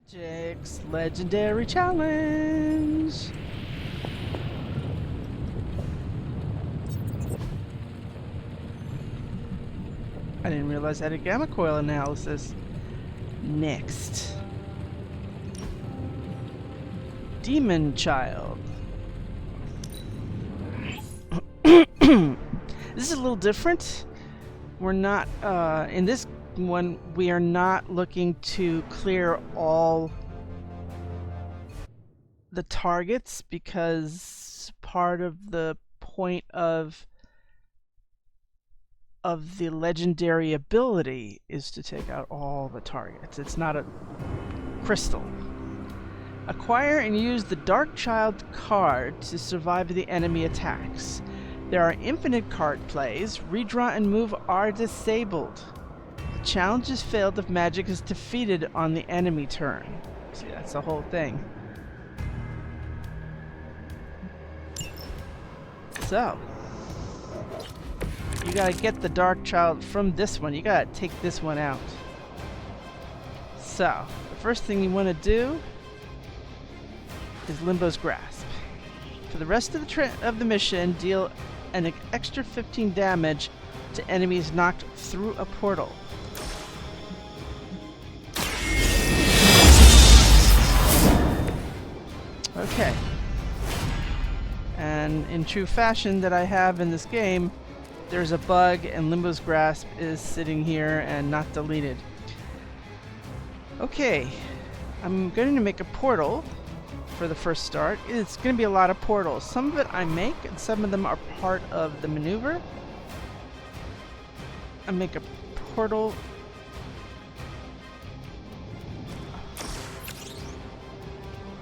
Magik's Legendary Challenge! I didn't realize I had a gamma coil analysis. Next. Demon Child. This is a little different. We're not, in this one, we are not looking to clear all the targets because part of the point of the legendary ability is to take out all the targets. It's not a crystal. Acquire and use the Dark Child card to survive the enemy attacks. There are infinite card plays. Redraw and move are disabled. The challenge is failed if Magik is defeated on the enemy turn. See, that's the whole thing. So, you gotta get the Dark Child from this one. You gotta take this one out. So, the first thing you want to do is Limbo's Grasp. For the rest of the mission, deal an extra 15 damage to enemies knocked through a portal. Okay. And in true fashion that I have in this game, there's a bug and Limbo's Grasp is sitting here and not deleted. Okay. I'm going to make a portal for the first start. It's going to be a lot of portals. Some of it I make and some of them are part of the maneuver. I make a portal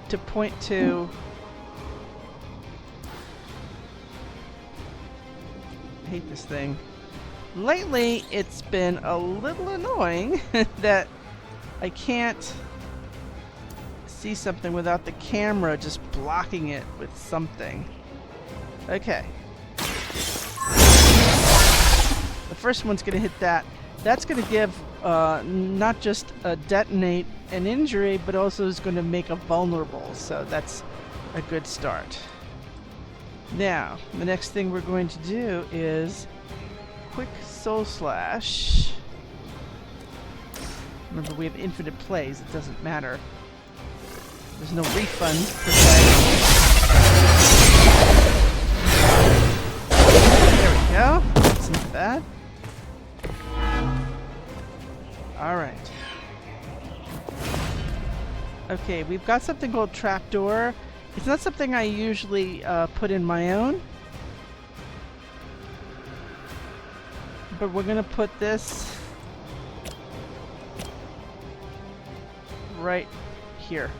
to point to I hate this thing. Lately it's been a little annoying that I can't see something without the camera just blocking it with something. Okay. The first one's gonna hit that. That's gonna give not just a detonate an injury, but also is gonna make a vulnerable. So that's a good start. Now, the next thing we're going to do is quick soul slash. Remember, we have infinite plays. It doesn't matter. There's no refund per se. There we go. That's not bad. Alright. Okay, we've got something called Trapdoor. It's not something I usually put in my own. But we're going to put this right here.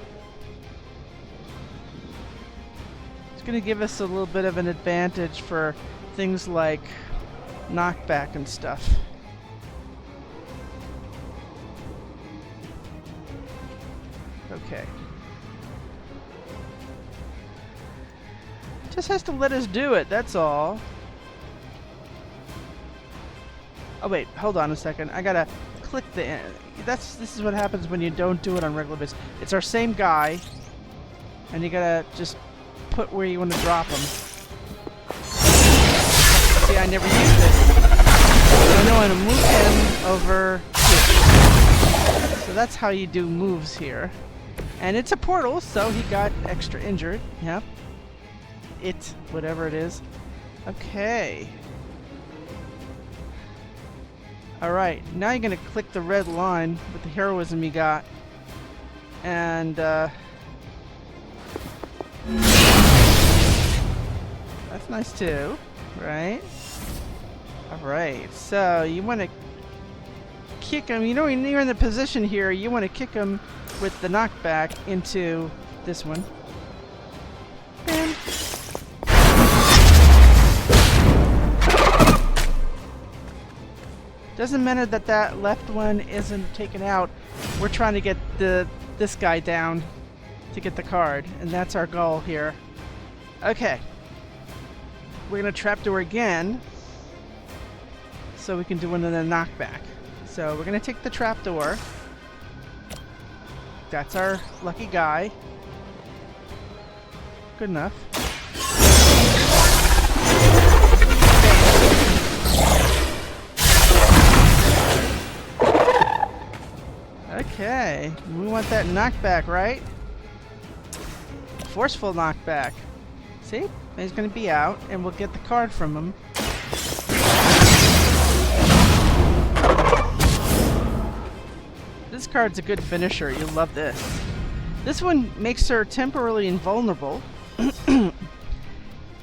Going to give us a little bit of an advantage for things like knockback and stuff. Okay. Just has to let us do it, that's all. Oh wait, hold on a second. I gotta click the this is what happens when you don't do it on regular basis. It's our same guy, and you gotta just put where you want to drop them. See, I never used it. I know how to move him over here. So that's how you do moves here. And it's a portal, so he got extra injured. Yep. Whatever it is. Okay. Alright, now you're going to click the red line with the heroism you got. And, that's nice too, right? Alright, so you want to kick him. You know, when you're in the position here, you want to kick him with the knockback into this one. Bam. Doesn't matter that that left one isn't taken out. We're trying to get this guy down to get the card, and that's our goal here. Okay. We're going to trapdoor again so we can do another knockback. So we're going to take the trapdoor That's our lucky guy. Good enough. Okay, we want that knockback, right? Forceful knockback. See? He's gonna be out, and we'll get the card from him. This card's a good finisher. You'll love this. This one makes her temporarily invulnerable.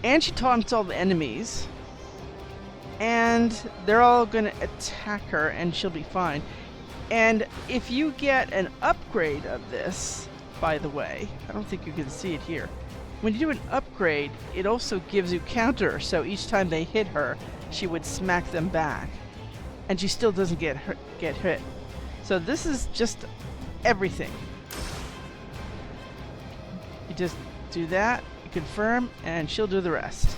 And she taunts all the enemies. And they're all gonna attack her, and she'll be fine. And if you get an upgrade of this, by the way, I don't think you can see it here. When you do an upgrade, it also gives you counter, so each time they hit her, she would smack them back. And she still doesn't get hit. So this is just everything. You just do that, you confirm, and she'll do the rest.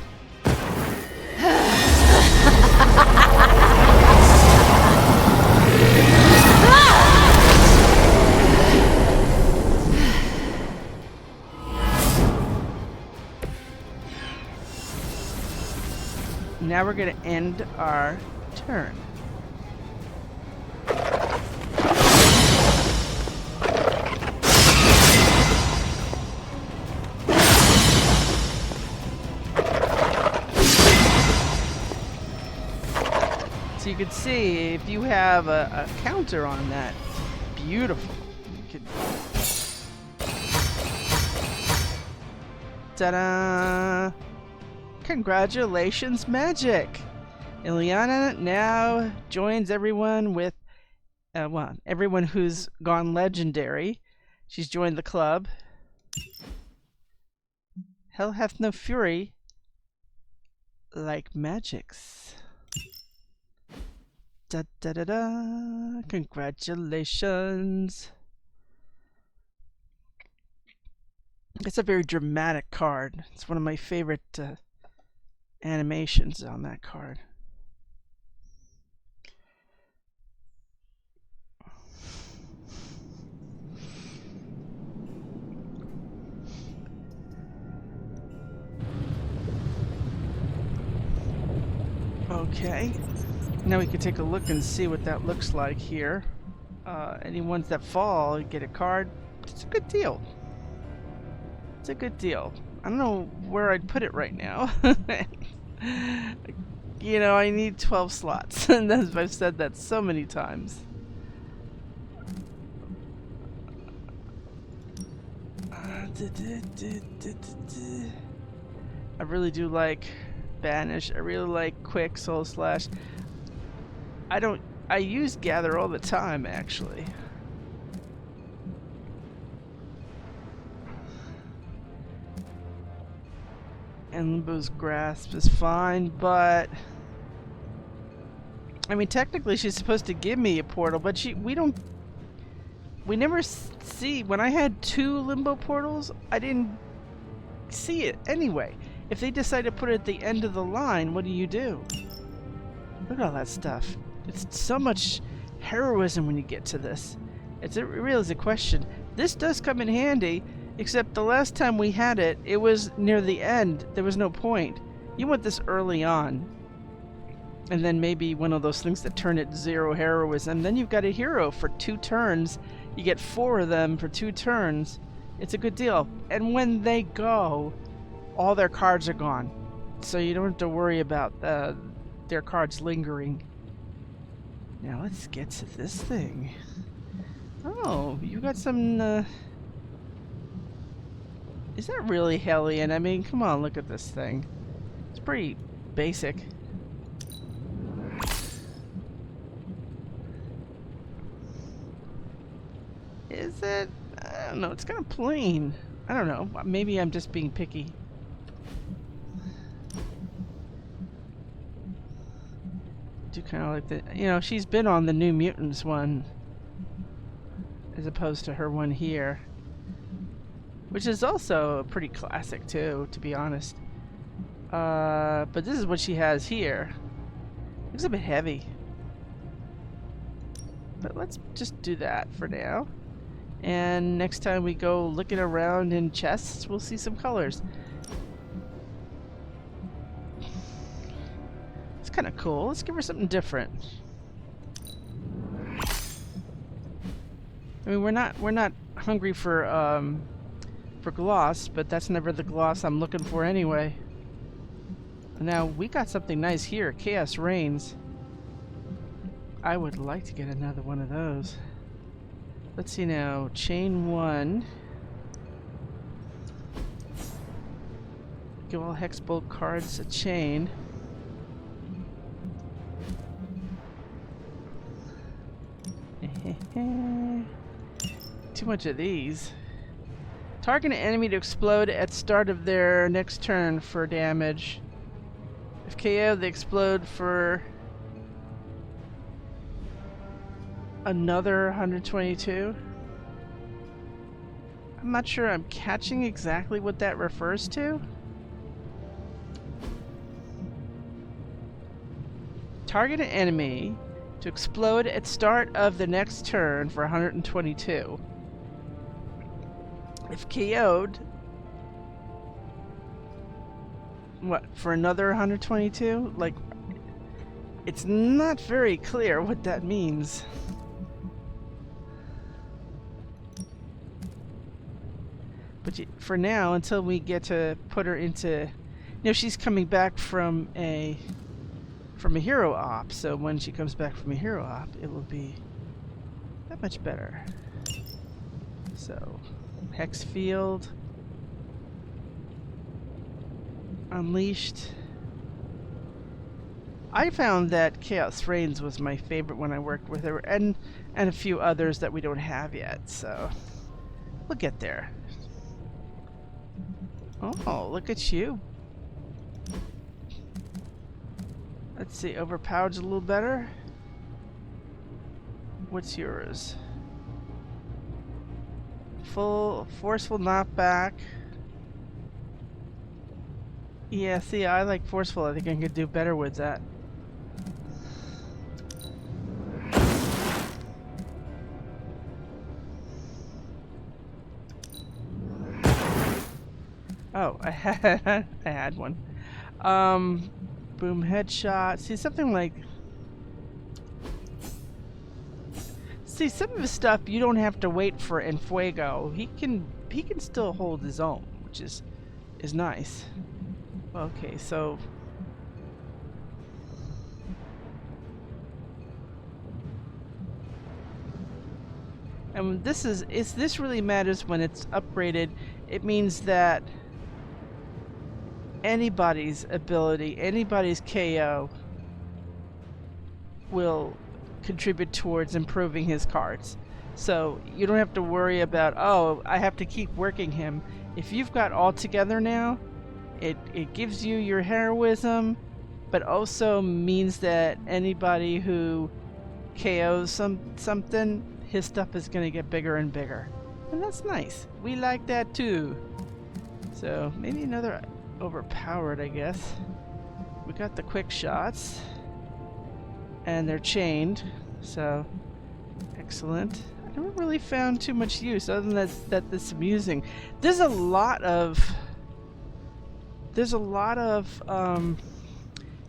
Now we're going to end our turn. So you can see if you have a counter on that, beautiful. You could... Ta-da! Congratulations, Magik! Ileana now joins everyone with, well, everyone who's gone legendary. She's joined the club. Hell hath no fury like Magik's. Da da da da! Congratulations! It's a very dramatic card. It's one of my favorite animations on that card. Okay, now we can take a look and see what that looks like here. Any ones that fall, you get a card. It's a good deal. It's a good deal. I don't know where I'd put it right now. You know, I need 12 slots, and I've said that so many times. I really do like Banish. I really like Quick, Soul Slash. I use Gather all the time, actually. And Limbo's Grasp is fine, but I mean, technically she's supposed to give me a portal, but we never see. When I had 2 Limbo portals, I didn't see it anyway. If they decide to put it at the end of the line, what do you do? Look at all that stuff. It's so much heroism when you get to this. It really is a question. This does come in handy, except the last time we had it, it was near the end. There was no point. You want this early on. And then maybe one of those things that turn it 0 heroism. Then you've got a hero for 2 turns. You get 4 of them for 2 turns. It's a good deal. And when they go, all their cards are gone. So you don't have to worry about their cards lingering. Now let's get to this thing. Oh, you got some... Is that really Hellion? I mean, come on, look at this thing. It's pretty basic. Is it? I don't know. It's kind of plain. I don't know. Maybe I'm just being picky. Do kind of like the... You know, she's been on the New Mutants one, as opposed to her one here. Which is also pretty classic too, to be honest. But this is what she has here. Looks a bit heavy. But let's just do that for now. And next time we go looking around in chests, we'll see some colors. It's kind of cool. Let's give her something different. I mean, we're not hungry for gloss, but that's never the gloss I'm looking for anyway. Now we got something nice here. Chaos Reigns. I would like to get another one of those. Let's see now. Chain 1. Give all Hexbolt cards a chain. Too much of these. Target an enemy to explode at start of their next turn for damage. If KO, they explode for another 122. I'm not sure I'm catching exactly what that refers to. Target an enemy to explode at start of the next turn for 122. If KO'd, what, for another 122? Like, it's not very clear what that means. But for now, until we get to put her into, you know, she's coming back from a hero op, so when she comes back from a hero op, it will be that much better. So, Hex Field, Unleashed. I found that Chaos Reigns was my favorite when I worked with her, and a few others that we don't have yet, so we'll get there. Oh, look at you. Let's see, overpowered's a little better. What's yours? Full forceful knockback. Yeah, see, I like forceful. I think I could do better with that. Oh, I had one. Boom headshot. See, something like. See, some of his stuff you don't have to wait for in Fuego. He can still hold his own, which is nice. Okay, so. And this really matters when it's upgraded. It means that anybody's ability, anybody's KO will contribute towards improving his cards. So you don't have to worry about, oh, I have to keep working him. If you've got all together now, it gives you your heroism, but also means that anybody who KOs something, his stuff is going to get bigger and bigger. And that's nice. We like that too. So maybe another overpowered, I guess. We got the quick shots. And they're chained. So excellent. I haven't really found too much use other than that this is amusing. There's a lot of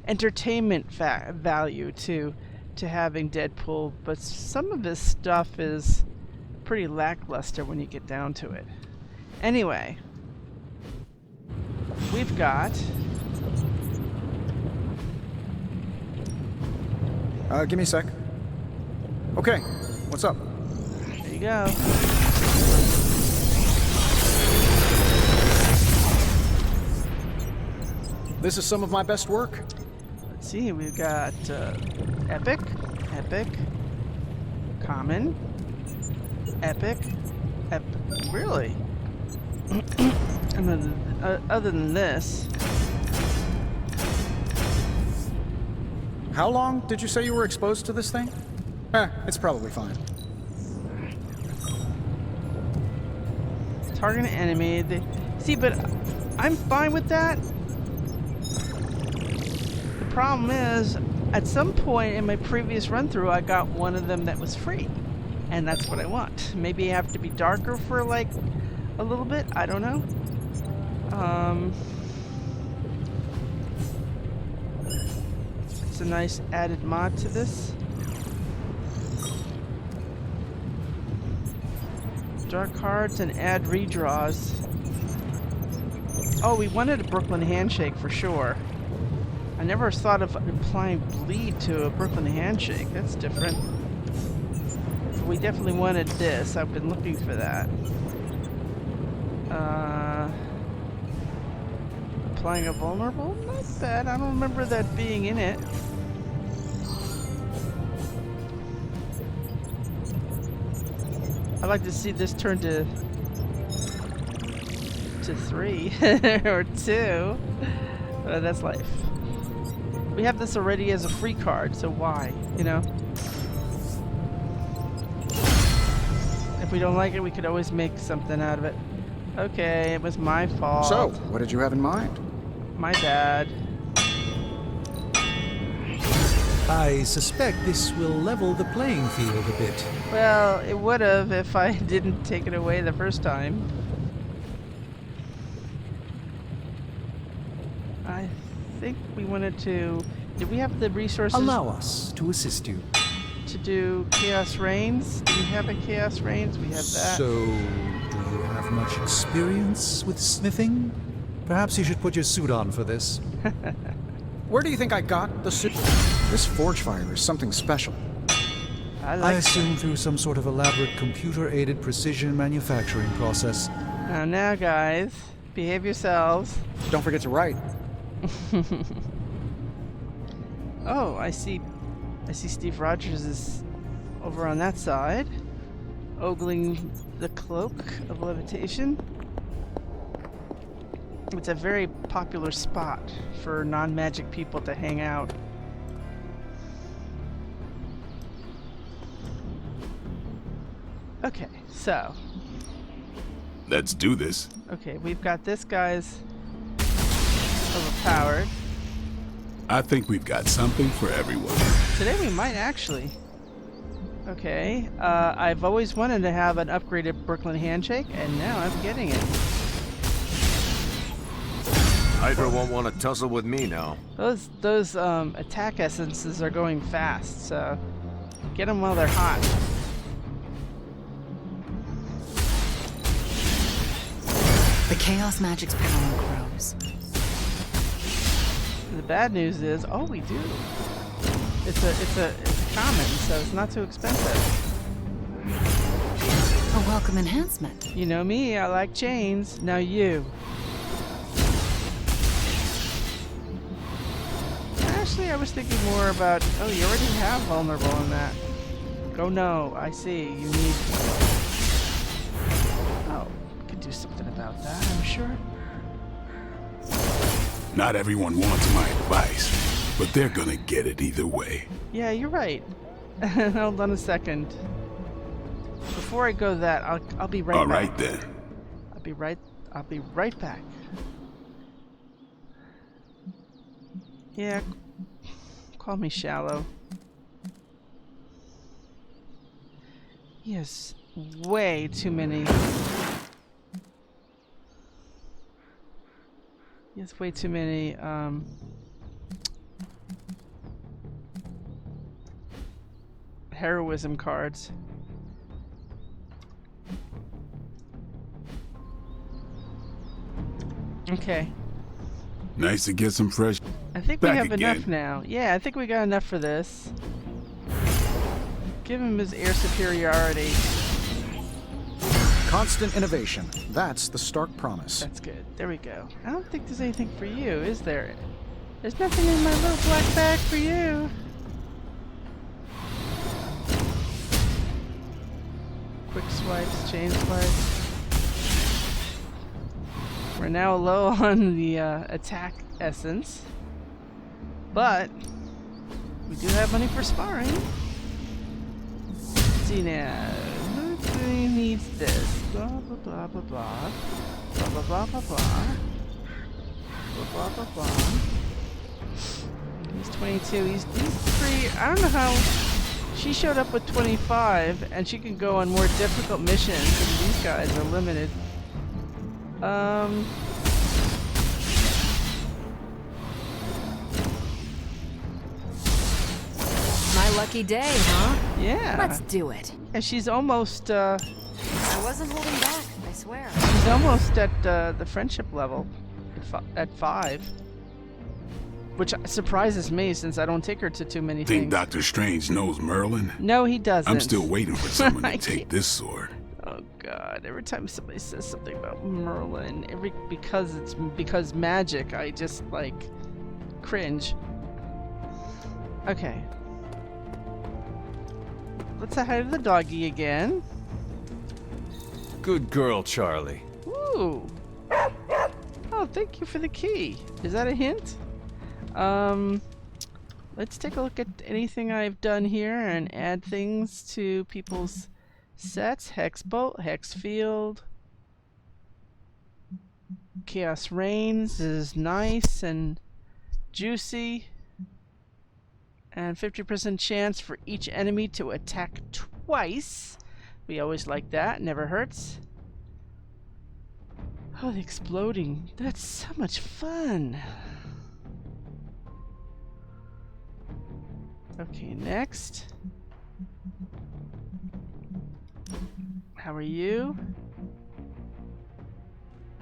entertainment value to having Deadpool, but some of his stuff is pretty lackluster when you get down to it. Anyway, we've got give me a sec. Okay, what's up? there you go. This is some of my best work. Let's see, we've got epic, common, epic, really? And then, other than this, How long did you say you were exposed to this thing? It's probably fine. target an enemy. See, but I'm fine with that. The problem is, at some point in my previous run-through, I got one of them that was free. And that's what I want. Maybe I have to be darker for like a little bit. I don't know. It's a nice added mod to this. Dark cards and add redraws. Oh, we wanted a Brooklyn handshake for sure. I never thought of applying bleed to a Brooklyn handshake. That's different. We definitely wanted this. I've been looking for that. Applying a vulnerable? Not bad. I don't remember that being in it. I'd like to see this turn to 3 or 2. That's life. We have this already as a free card, so why? You know? If we don't like it, we could always make something out of it. Okay, it was my fault. So, what did you have in mind? My bad. I suspect this will level the playing field a bit. Well, it would have if I didn't take it away the first time. I think we wanted to... Did we have the resources Allow us to assist you. to do Chaos Reigns? Do we have a Chaos Reigns? We have that. So, do you have much experience with smithing? Perhaps you should put your suit on for this. Where do you think I got the suit? This forge fire is something special. I I like assume through some sort of elaborate computer-aided precision manufacturing process. Now, guys, behave yourselves. Don't forget to write. Oh, I see Steve Rogers is over on that side, ogling the cloak of levitation. It's a very popular spot for non-magic people to hang out. Okay, so. Let's do this. Okay, we've got this guy's overpowered. I think we've got something for everyone. Today we might actually. Okay, I've always wanted to have an upgraded Brooklyn handshake, and now I'm getting it. Hydra won't want to tussle with me now. Those attack essences are going fast, so get them while they're hot. The Chaos Magic's power grows. The bad news is, oh, we do. It's a common, so it's not too expensive. A welcome enhancement. You know me, I like chains. Now you. Actually, I was thinking more about, oh, you already have vulnerable in that. Oh no, I see. You need... Oh, we could do something about that, I'm sure. Not everyone wants my advice, but they're gonna get it either way. Yeah, you're right. Hold on a second. Before I go that, I'll be right All back. right then. I'll be right back. Yeah, call me shallow. He has way too many. He has way too many, heroism cards. Okay. Nice to get some fresh. I think we Back have again. enough now. Yeah, I think we got enough for this. Give him his air superiority. Constant innovation. That's the stark promise. That's good. There we go. I don't think there's anything for you, is there? There's nothing in my little black bag for you. Quick swipes, chain swipes. We're now low on the attack essence, but we do have money for sparring. Let's see now. Who needs this? Blah blah blah blah blah. Blah blah blah blah blah. Blah blah blah blah. He's 22. He's 3. I don't know how She showed up with 25, and she can go on more difficult missions, and these guys are limited. My lucky day, huh? Yeah. Let's do it. And she's almost, I wasn't holding back, I swear. she's almost at the friendship level, at 5. Which surprises me since I don't take her to too many Think things. Doctor Strange knows Merlin? No, he doesn't. I'm still waiting for someone I to take can't- this sword. Oh God! Every time somebody says something about Merlin, because Magik, I just like cringe. Okay. Let's say hi to the doggy again. Good girl, Charlie. Ooh. Oh, thank you for the key. Is that a hint? Let's take a look at anything I've done here and add things to people's sets. Hex bolt, hex field. Chaos Reigns is nice and juicy. And 50% chance for each enemy to attack twice. We always like that, never hurts. Oh, the exploding. That's so much fun. Okay, next. How are you?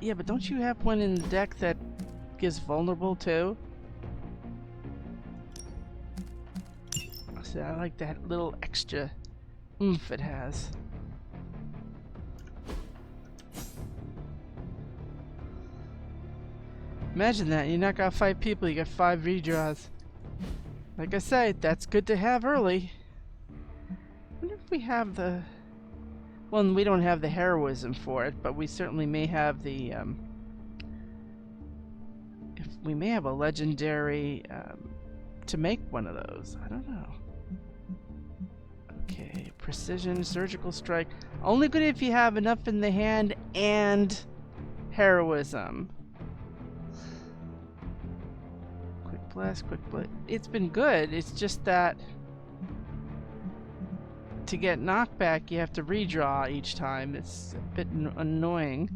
Yeah, but don't you have one in the deck that gives vulnerable too? See, I like that little extra oomph it has. Imagine that, you knock out 5 people, you get 5 redraws. Like I said, that's good to have early. I wonder if we have the... Well, we don't have the heroism for it, but we certainly may have the... If we may have a legendary to make one of those. I don't know. Okay, precision, surgical strike. Only good if you have enough in the hand and heroism. Quick blast. It's been good. It's just that to get knockback, you have to redraw each time. It's a bit annoying.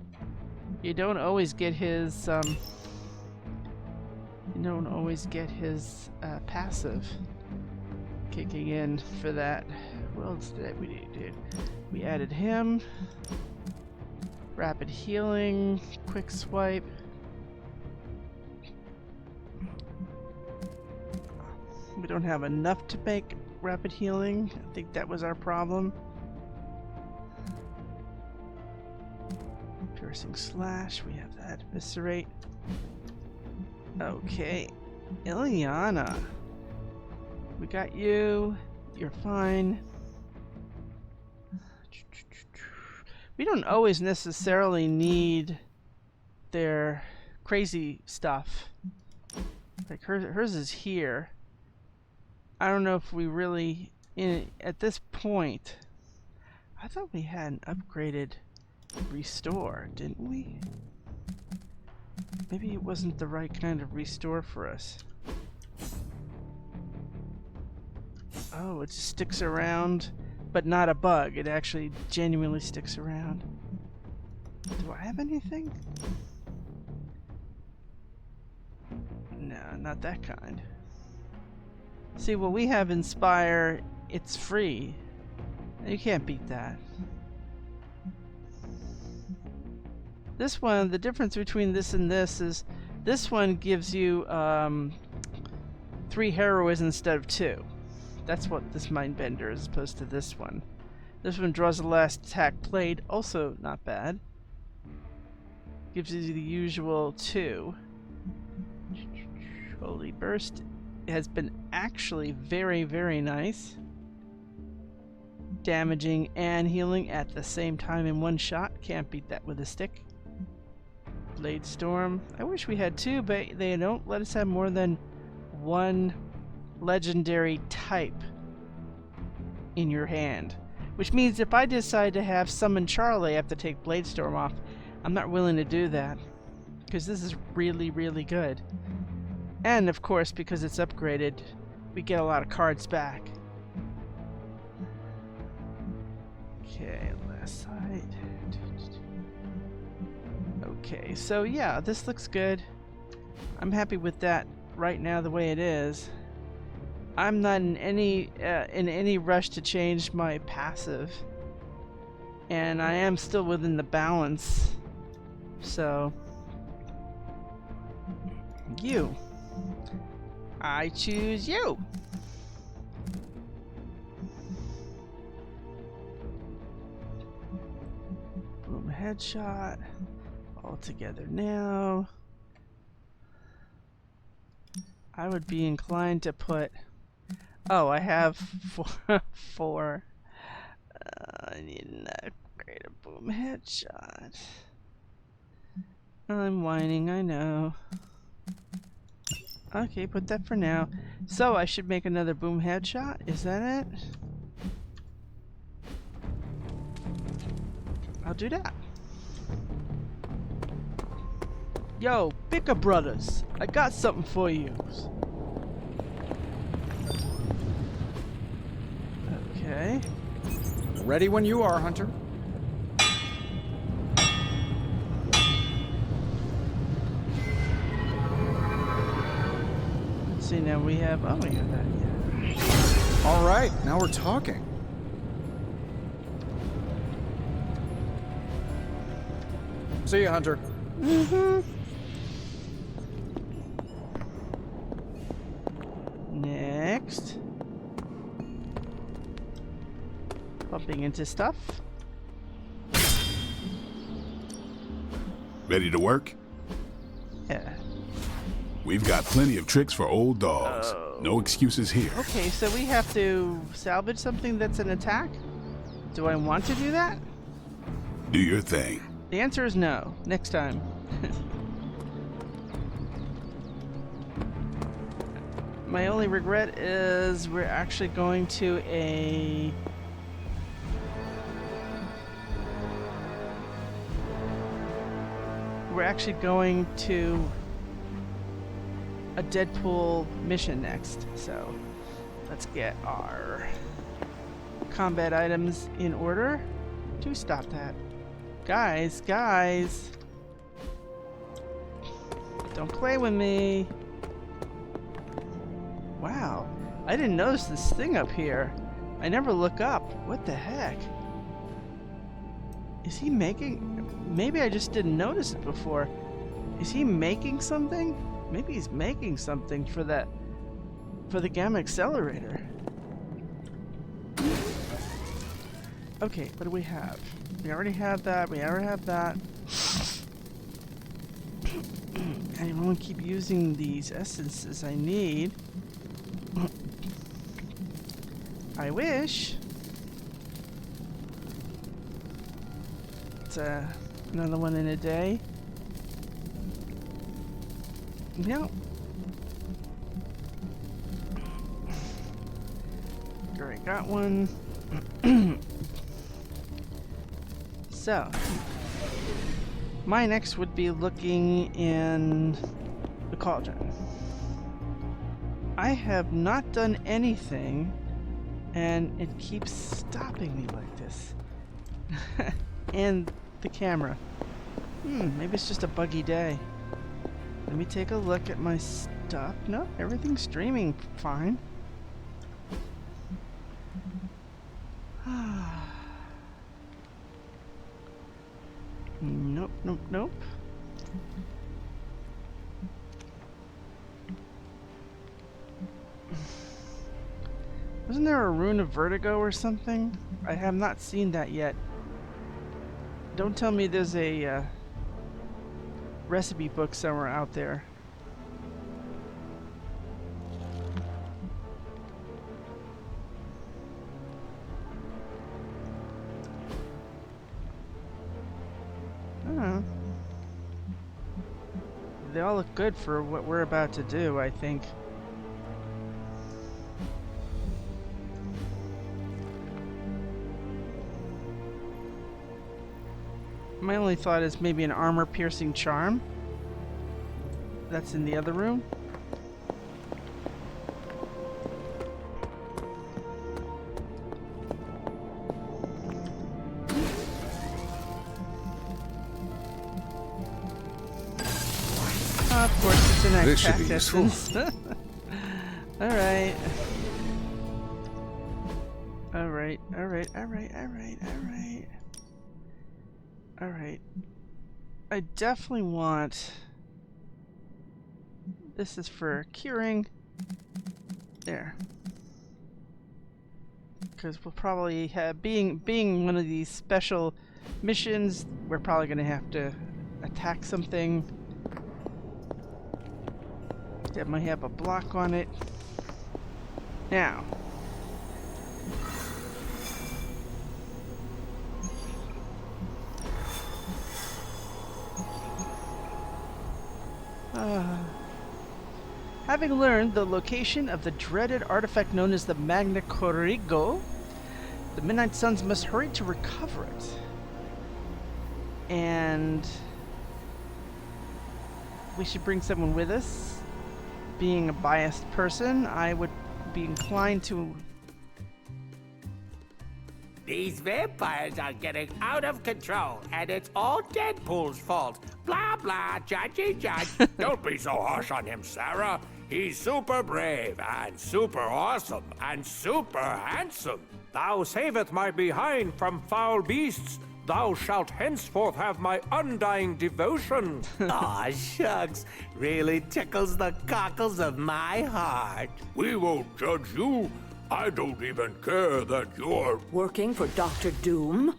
You don't always get his passive kicking in for that. What else did we do? We added him. Rapid healing, quick swipe. We don't have enough to make rapid healing. I think that was our problem. Piercing slash, we have that. Eviscerate. Okay. Ileana. We got you. You're fine. We don't always necessarily need their crazy stuff. Like hers is here. I don't know if we really, at this point, I thought we had an upgraded restore, didn't we? Maybe it wasn't the right kind of restore for us. Oh, it just sticks around, but not a bug. It actually genuinely sticks around. Do I have anything? No, not that kind. See, what we have Inspire, it's free. You can't beat that. This one, the difference between this and this is this one gives you 3 heroism instead of 2. That's what this Mindbender is, as opposed to this one. This one draws the last attack played, also not bad. Gives you the usual 2. Holy Burst has been actually very, very nice. Damaging and healing at the same time in one shot. Can't beat that with a stick. Blade Storm. I wish we had 2, but they don't let us have more than 1 legendary type in your hand. Which means if I decide to have Summon Charlie, I have to take Blade Storm off. I'm not willing to do that, because this is really, really good. And of course, because it's upgraded, we get a lot of cards back. Okay, last side. Okay, so yeah, this looks good. I'm happy with that right now the way it is. I'm not in any rush to change my passive, and I am still within the balance. So you, I choose you. Boom, headshot. All together now. I would be inclined to put. Oh, I have four. I need an upgrade. A boom headshot. I'm whining, I know. Okay, put that for now. So I should make another boom headshot? Is that it? I'll do that. Yo, Bicker Brothers, I got something for you. Okay. Ready when you are, Hunter. Let's see, now we have. Oh, we got that, yeah. All right, now we're talking. See you, Hunter. Next. Bumping into stuff. Ready to work? Yeah. We've got plenty of tricks for old dogs. No excuses here. Okay, so we have to salvage something that's an attack? Do I want to do that? Do your thing. The answer is no. Next time. My only regret is we're actually going to a... We're actually going to a Deadpool mission next, so let's get our combat items in order to stop that. Guys, don't play with me. Wow, I didn't notice this thing up here. I never look up. What the heck? Is he making... Maybe I just didn't notice it before. Is he making something? Maybe he's making something for that... for the gamma accelerator. Okay, what do we have? We already have that. We already have that. I won't keep using these essences I need. I wish. It's another one in a day. No. Alright, got one. So, my next would be looking in the cauldron. I have not done anything, and it keeps stopping me like this. And the camera. Maybe it's just a buggy day. Let me take a look at my stuff. No, everything's streaming fine. Nope, nope, nope. Wasn't there a rune of vertigo or something? I have not seen that yet. Don't tell me there's a recipe book somewhere out there. They all look good for what we're about to do, I think. My only thought is maybe an armor-piercing charm. That's in the other room. Of course, it's an This should be cactus. useful. Alright. Alright, alright, alright, alright, alright. Alright. I definitely want... This is for curing. There. Because we'll probably have... Being one of these special missions, we're probably going to have to attack something that might have a block on it. Now. Having learned the location of the dreaded artifact known as the Magna Corrigo, the Midnight Suns must hurry to recover it. And we should bring someone with us. Being a biased person, I would be inclined to... These vampires are getting out of control, and it's all Deadpool's fault. Blah, blah, judgy judge. Don't be so harsh on him, Sarah. He's super brave and super awesome and super handsome. Thou saveth my behind from foul beasts. Thou shalt henceforth have my undying devotion. Aw, shucks. Really tickles the cockles of my heart. We won't judge you. I don't even care that you're... Working for Dr. Doom?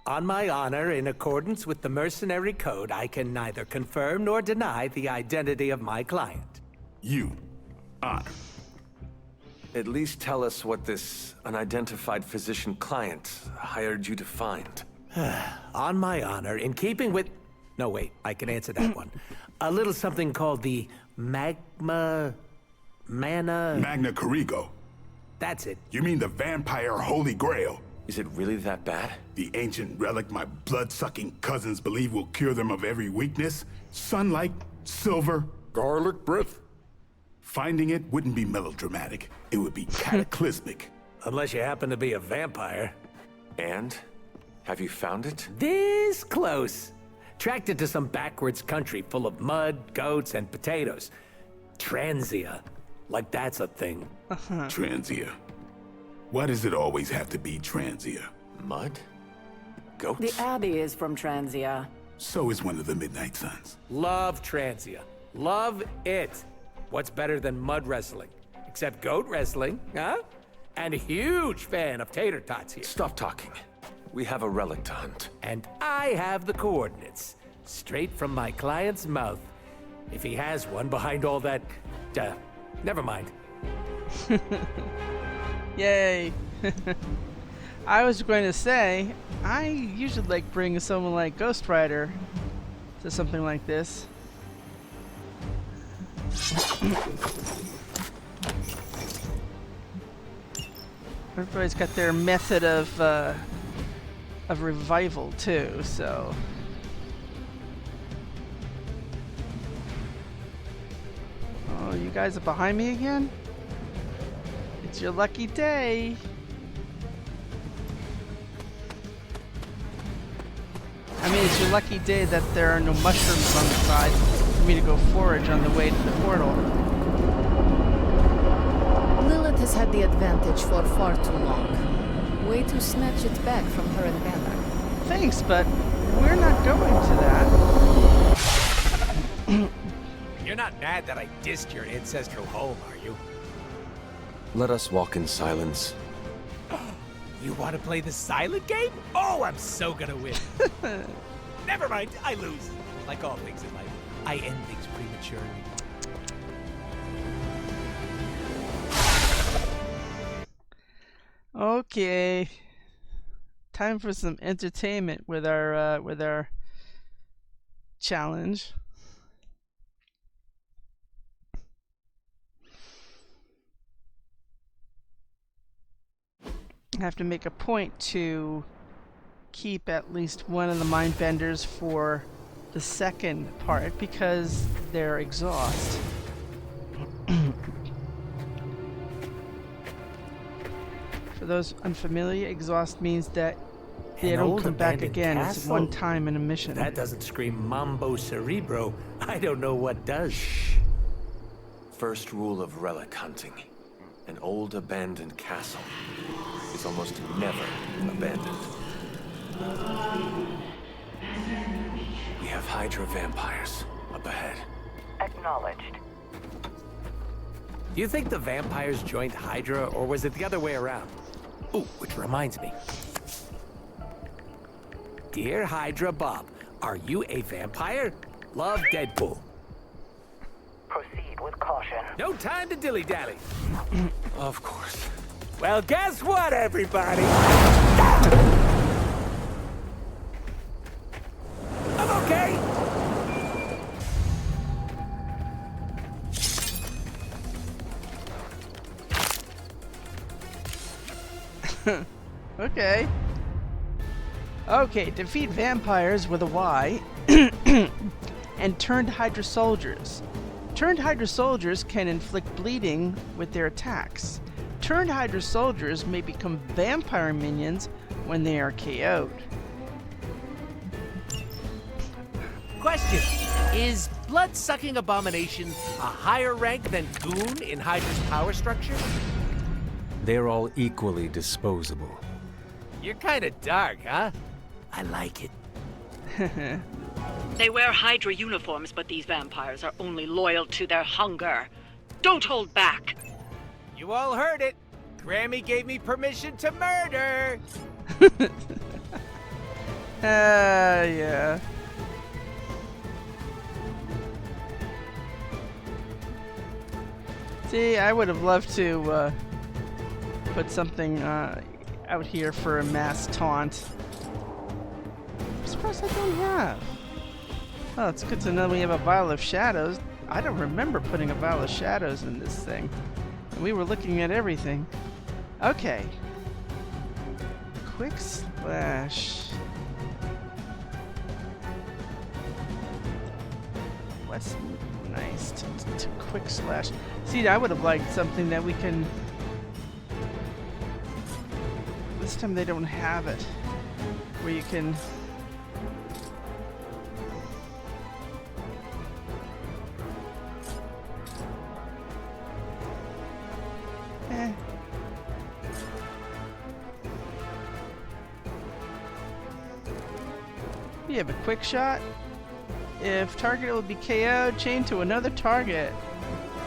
On my honor, in accordance with the mercenary code, I can neither confirm nor deny the identity of my client. You. Honor. At least tell us what this unidentified physician client hired you to find. On my honor, in keeping with... No, wait, I can answer that one. A little something called the Magna Corrigo. That's it. You mean the vampire Holy Grail? Is it really that bad? The ancient relic my blood-sucking cousins believe will cure them of every weakness? Sunlight, silver, Garlic breath? finding it wouldn't be melodramatic. It would be cataclysmic. Unless you happen to be a vampire. And? Have you found it? This close. Tracked it to some backwards country full of mud, goats, and potatoes. Transia. Like that's a thing. Transia. Why does it always have to be Transia? Mud? Goats? The Abbey is from Transia. So is one of the Midnight Suns. Love Transia. Love it. What's better than mud wrestling? Except goat wrestling, huh? And a huge fan of tater tots here. Stop talking. We have a relic to hunt. And I have the coordinates. Straight from my client's mouth. If he has one behind all that... never mind. Yay! I was going to say, I usually like bring someone like Ghost Rider to something like this. Everybody's got their method of revival too, so. Oh, you guys are behind me again? It's your lucky day. I mean, it's your lucky day that there are no mushrooms on the side for me to go forage on the way to the portal. Lilith has had the advantage for far too long. Way to snatch it back from her and Banner. Thanks, but we're not going to that. You're not mad that I dissed your ancestral home, are you? Let us walk in silence. You want to play the silent game? Oh, I'm so gonna win. Never mind, I lose. Like all things in life, I end things prematurely. Okay. Time for some entertainment with our challenge. I have to make a point to keep at least one of the mind benders for the second part because they're exhaust. For those unfamiliar, exhaust means that They An don't old come back abandoned again. It's castle? one time in a mission. If that doesn't scream Mambo Cerebro, I don't know what does. First rule of relic hunting. An old abandoned castle is almost never abandoned. We have Hydra vampires up ahead. Acknowledged. Do you think the vampires joined Hydra, or was it the other way around? Ooh, which reminds me. Dear Hydra Bob, are you a vampire? Love, Deadpool. Proceed with caution. No time to dilly-dally. Of course. Well, guess what, everybody? I'm okay. Okay. Okay, defeat vampires with a Y and turned Hydra soldiers. Turned Hydra soldiers can inflict bleeding with their attacks. Turned Hydra soldiers may become vampire minions when they are KO'd. Question. Is blood-sucking abomination a higher rank than Goon in Hydra's power structure? They're all equally disposable. You're kinda dark, huh? I like it. They wear Hydra uniforms, but these vampires are only loyal to their hunger. Don't hold back. You all heard it. Grammy gave me permission to murder. Yeah. See, I would have loved to put something out here for a mass taunt. I'm surprised I don't have. Well, it's good to know we have a vial of shadows. I don't remember putting a vial of shadows in this thing. And we were looking at everything. Okay. Quick slash. What's nice to quick slash? See, I would have liked something that we can. This time they don't have it. Where you can. You have a quick shot. If target will be KO'd, chain to another target.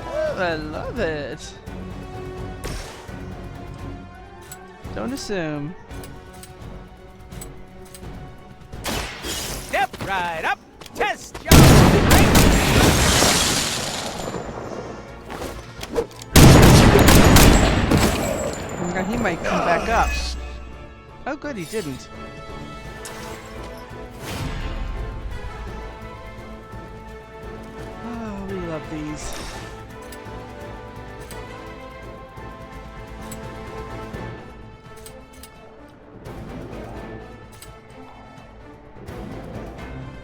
Oh, I love it. Don't assume. Step right up. Test your Now he might come back up. Oh, good, he didn't. Oh, we love these.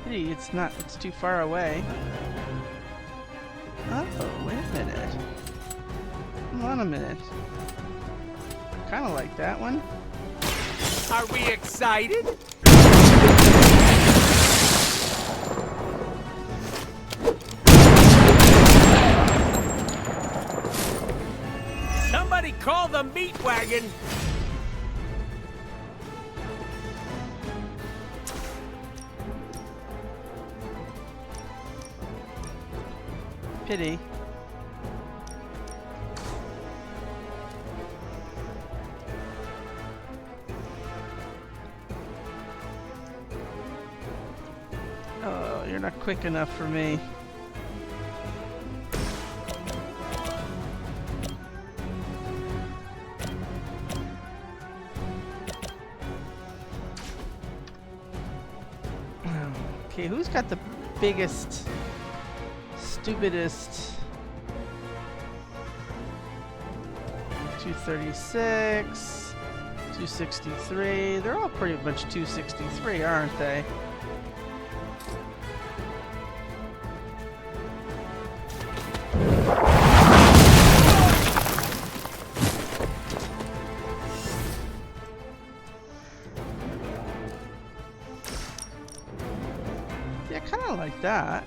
Pity it's too far away. Oh, wait a minute. Hold on a minute. Kind of like that one. Are we excited? Somebody call the meat wagon. Pity. Oh, you're not quick enough for me. Okay, who's got the biggest, stupidest? 236, 263. They're all pretty much 263, aren't they? kind of like that.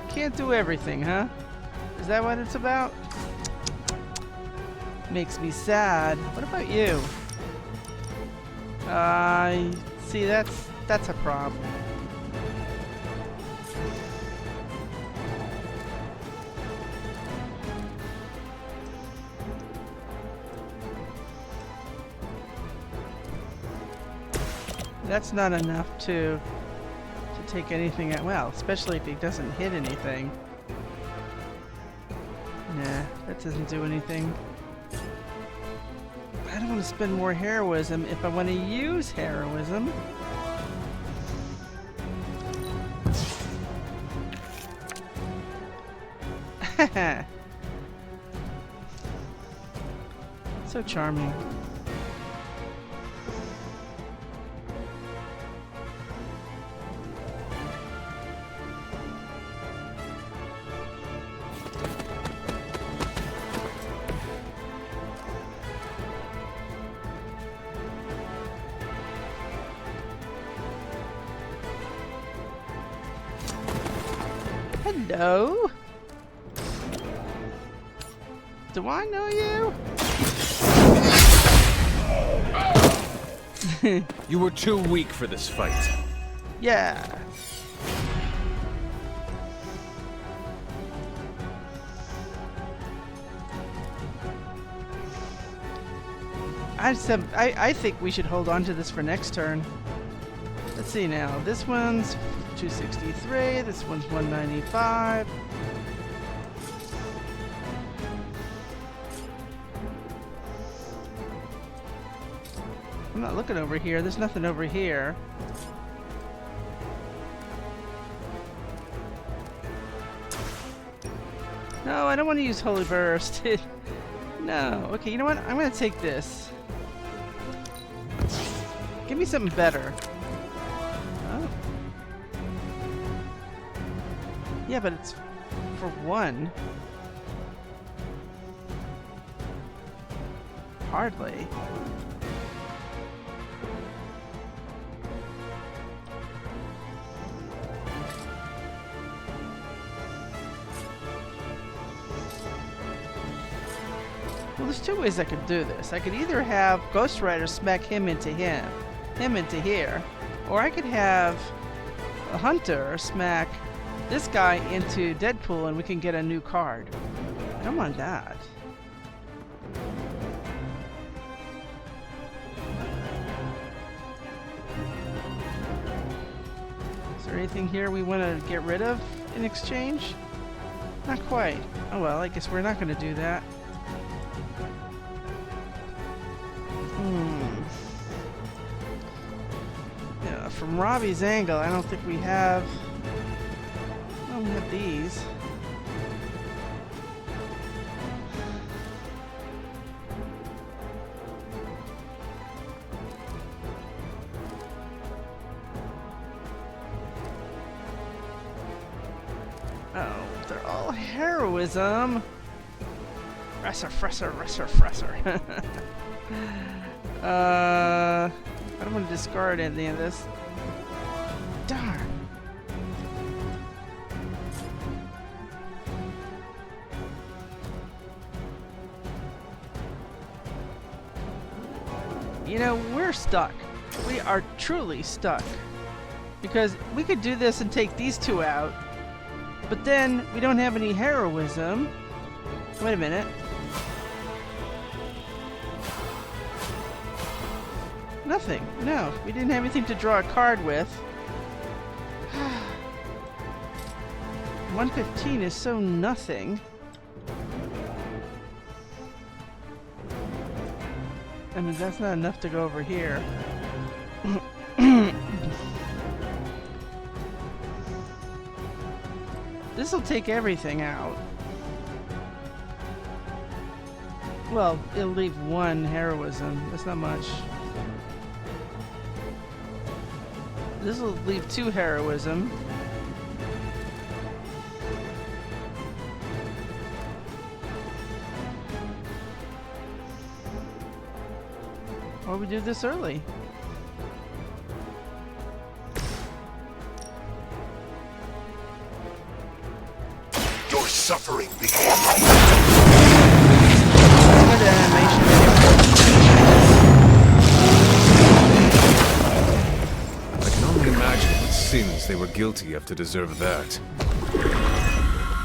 Can't do everything, huh? Is that what it's about? Makes me sad. What about you? See, that's a problem. That's not enough to take anything out. Well, especially if he doesn't hit anything. Nah, that doesn't do anything. I don't want to spend more heroism if I want to use heroism. So charming. Hello? Do I know you? You were too weak for this fight. Yeah. I think we should hold on to this for next turn. Let's see now. This one's 263. This one's 195. I'm not looking over here. There's nothing over here. No, I don't want to use Holy Burst. No. Okay, you know what? I'm going to take this. Give me something better. Oh. Yeah, but it's for one. Hardly. Well, there's two ways I could do this. I could either have Ghost Rider smack him into here, or I could have a Hunter smack this guy into Deadpool and we can get a new card. I don't want that. Is there anything here we want to get rid of in exchange? Not quite. Oh well, I guess we're not going to do that. Yeah, from Robbie's angle, I don't think we have... Oh, we have these. Oh, they're all heroism. Fresser. I don't want to discard any of this. Darn. You know, we're stuck. We are truly stuck. Because we could do this and take these two out, but then we don't have any heroism. Wait a minute. Nothing. No, we didn't have anything to draw a card with. 115 is so nothing. I mean, that's not enough to go over here. This'll take everything out. Well, it'll leave one heroism. That's not much. This will leave two heroism. Why we do this early? Your suffering begins. Good animation I can only imagine what sins they were guilty of to deserve that.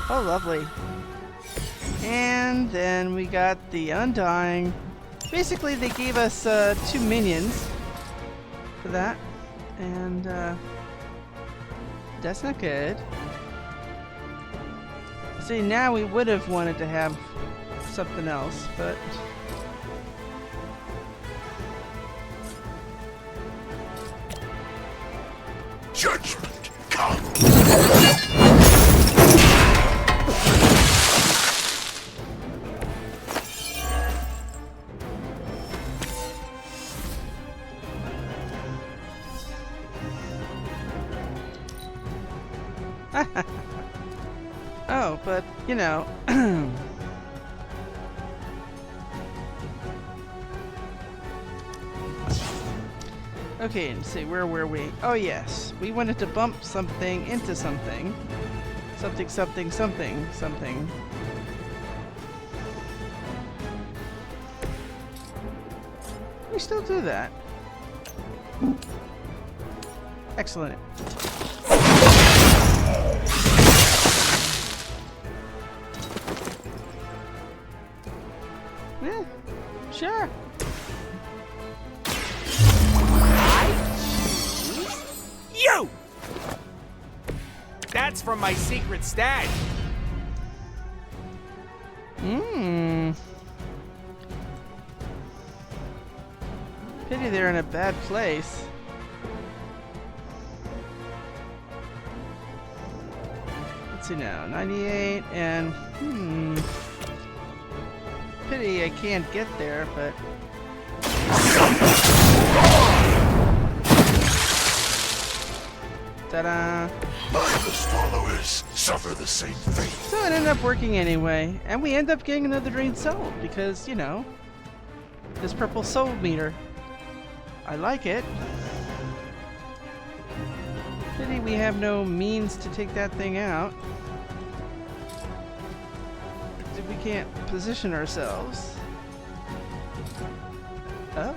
Oh, lovely. And then we got the Undying. Basically, they gave us 2 minions for that. And that's not good. See, now we would have wanted to have something else, but... Judgment, come. Oh, but, you know... Okay, let's see, where were we? Oh yes, we wanted to bump something into something. Something, something, something, something. We still do that. Excellent. Yeah, sure. You! That's from my secret stash. Pity they're in a bad place. Let's see now, 98 and pity I can't get there, but ta-da! Mindless followers suffer the same fate. So it ended up working anyway, and we end up getting another drained soul because, you know, this purple soul meter. I like it. Pity we have no means to take that thing out. We can't position ourselves. Oh.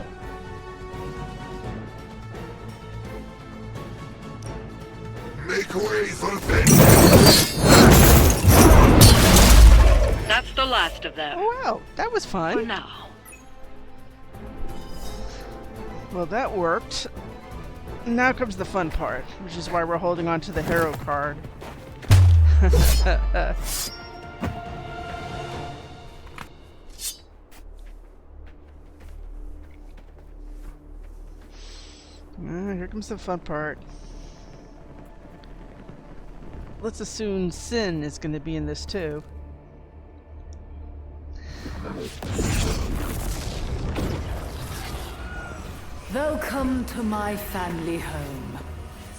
Make way for vengeance. That's the last of them. Oh wow, that was fun. For now. Well, that worked. Now comes the fun part, which is why we're holding on to the hero card. Here comes the fun part. Let's assume Sin is going to be in this too. Thou come to my family home,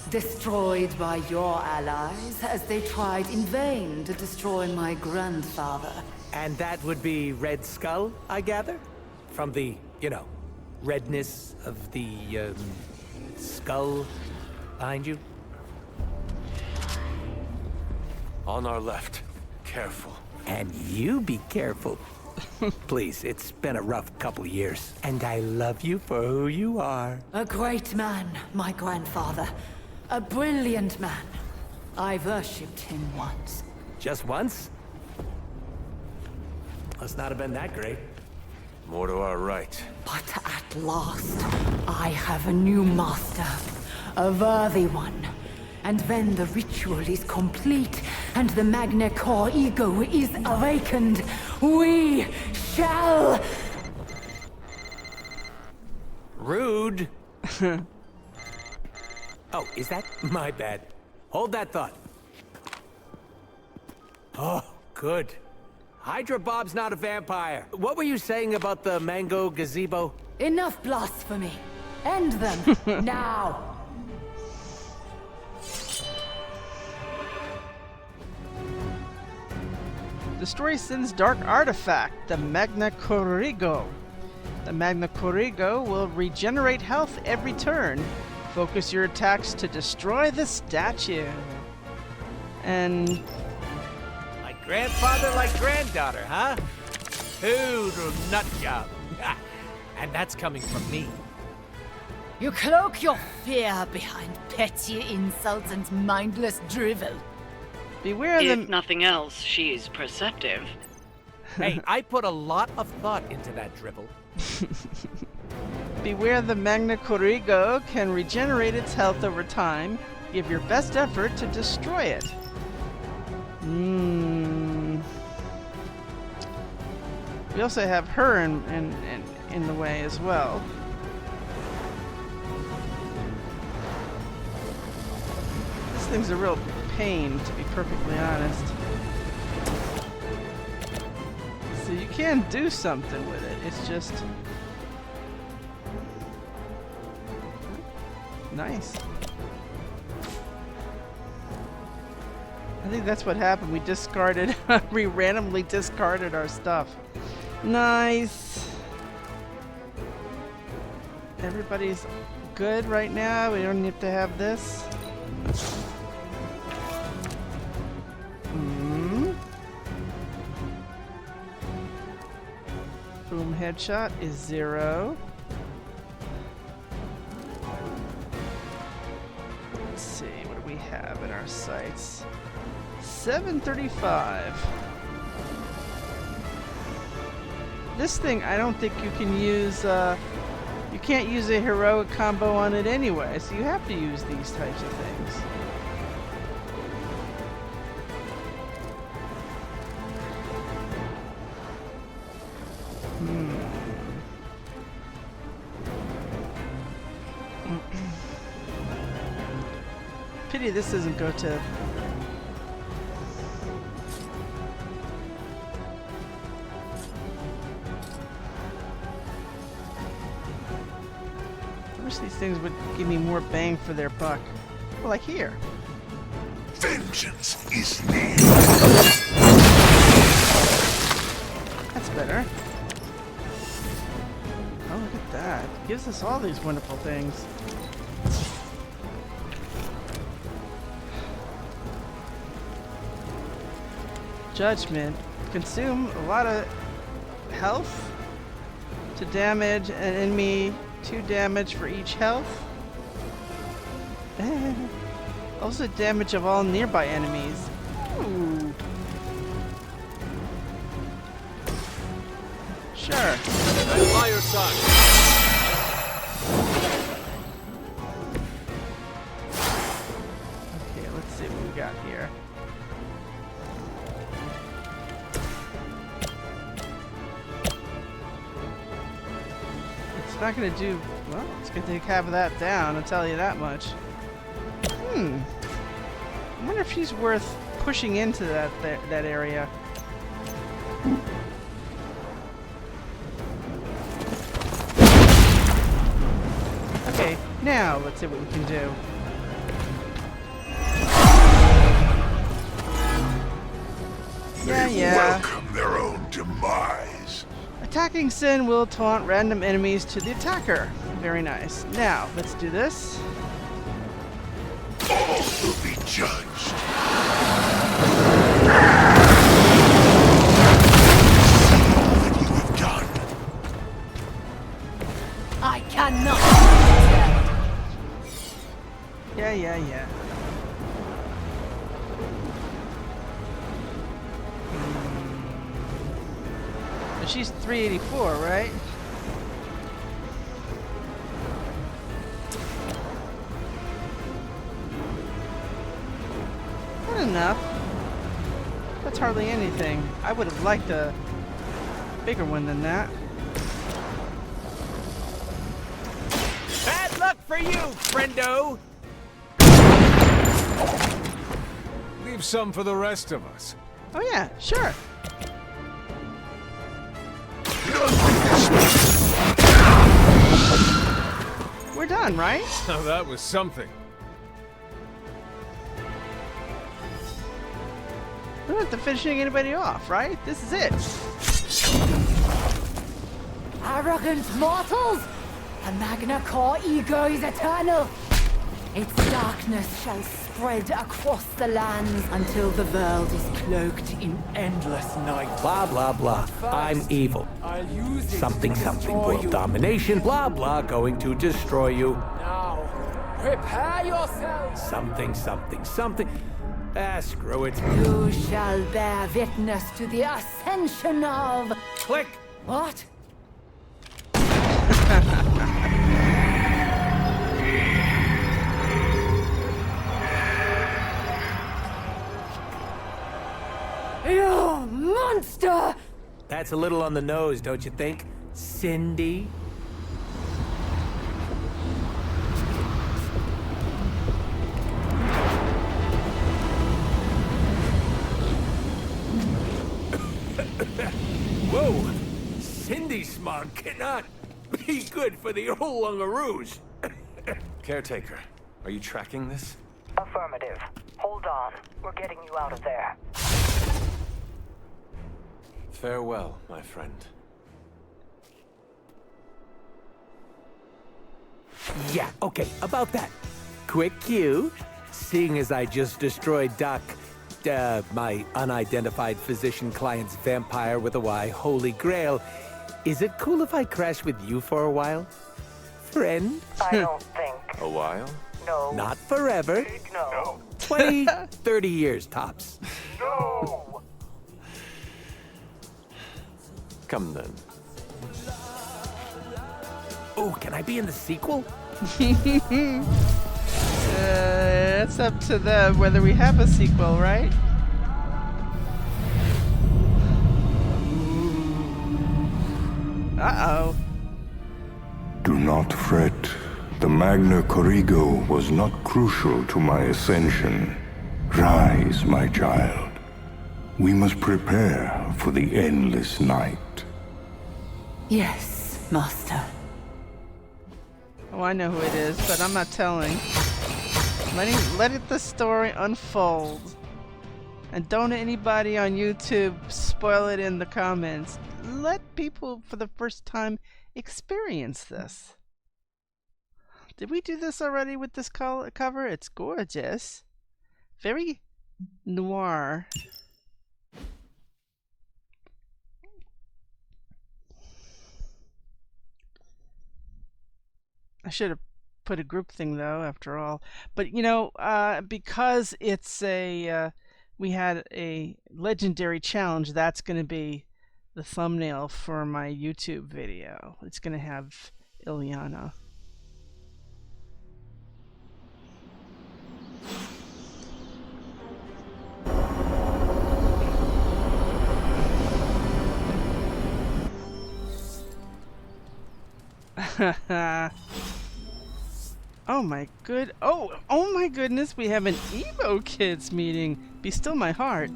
destroyed by your allies as they tried in vain to destroy my grandfather. And that would be Red Skull, I gather? From the, you know, redness of the, skull behind you? On our left. Careful. And you be careful. Please, it's been a rough couple years. And I love you for who you are. A great man, my grandfather. A brilliant man. I worshipped him once. Just once? Must not have been that great. More to our right. But at last, I have a new master. A worthy one. And when the ritual is complete and the Magna Corrigo is awakened, we shall... Rude. Oh, is that? My bad. Hold that thought. Oh, good. Hydra Bob's not a vampire. What were you saying about the mango gazebo? Enough blasphemy. End them, now. Destroy Sin's dark artifact, the Magna Corrigo. The Magna Corrigo will regenerate health every turn. Focus your attacks to destroy the statue. And Like grandfather, like granddaughter, huh? Total nut job. And that's coming from me. You cloak your fear behind petty insults and mindless drivel. beware If the nothing else, she's perceptive. Hey, I put a lot of thought into that dribble. beware the Magna Corrigo can regenerate its health over time. Give your best effort to destroy it. We also have her in the way as well. This thing's a real pain, to be perfectly honest. So you can do something with it. It's just nice. I think that's what happened. We discarded. We randomly discarded our stuff. Nice. Everybody's good right now. We don't need to have this. Boom headshot is 0. Let's see, what do we have in our sights? 735. This thing, I don't think you can use, you can't use a heroic combo on it anyway, so you have to use these types of things. Pity this doesn't go to... I wish these things would give me more bang for their buck. Well, like here. Vengeance is near. That's better. Oh, look at that. It gives us all these wonderful things. Judgment. Consume a lot of health to damage an enemy. 2 damage for each health. Also damage of all nearby enemies. Ooh. Sure. I'm by your side. Okay, let's see what we got here. It's not gonna do well. It's gonna take half of that down. I'll tell you that much. I wonder if she's worth pushing into that area. Okay, now let's see what we can do. Yeah. Welcome their own demise. Attacking Sin will taunt random enemies to the attacker. Very nice. Now, let's do this. All will be judged. What you have done. I cannot. Yeah. But she's 384, right? Not enough. That's hardly anything. I would have liked a bigger one than that. Bad luck for you, friendo! Leave some for the rest of us. Oh yeah, sure. We're done, right? Now that was something. We don't have to finishing anybody off, right? This is it. arrogant mortals! The Magna Corrigo is eternal! Its darkness shall spread across the lands until the world is cloaked in endless night. Blah, blah, blah. I'm evil. Something, something. World domination, blah, blah, going to destroy you. Now, prepare yourselves! Something, something, something. Screw it. You shall bear witness to the ascension of... Click! What? You monster! That's a little on the nose, don't you think, Cindy? Whoa! Cindy smog cannot be good for the old Lungaroos. Caretaker, are you tracking this? Affirmative. Hold on. We're getting you out of there. Farewell, my friend. Yeah, okay, about that. Quick cue. Seeing as I just destroyed my unidentified physician client's vampire with a Y, Holy Grail, is it cool if I crash with you for a while? Friend? I don't think. A while? No. Not forever. No. 20, 30 years tops. No. Come then. Oh, can I be in the sequel? It's up to them whether we have a sequel, right? Uh-oh. Do not fret. The Magna Corrigo was not crucial to my ascension. Rise, my child. We must prepare for the endless night. Yes, Master. Oh, I know who it is, but I'm not telling. Let the story unfold. And don't anybody on YouTube spoil it in the comments. Let people for the first time experience this. Did we do this already with this cover? It's gorgeous. Very noir. I should have put a group thing though, after all. But you know, because it's a we had a legendary challenge, that's going to be the thumbnail for my YouTube video. It's going to have Ilyana. Oh my goodness, we have an EMO Kids meeting. Be still my heart.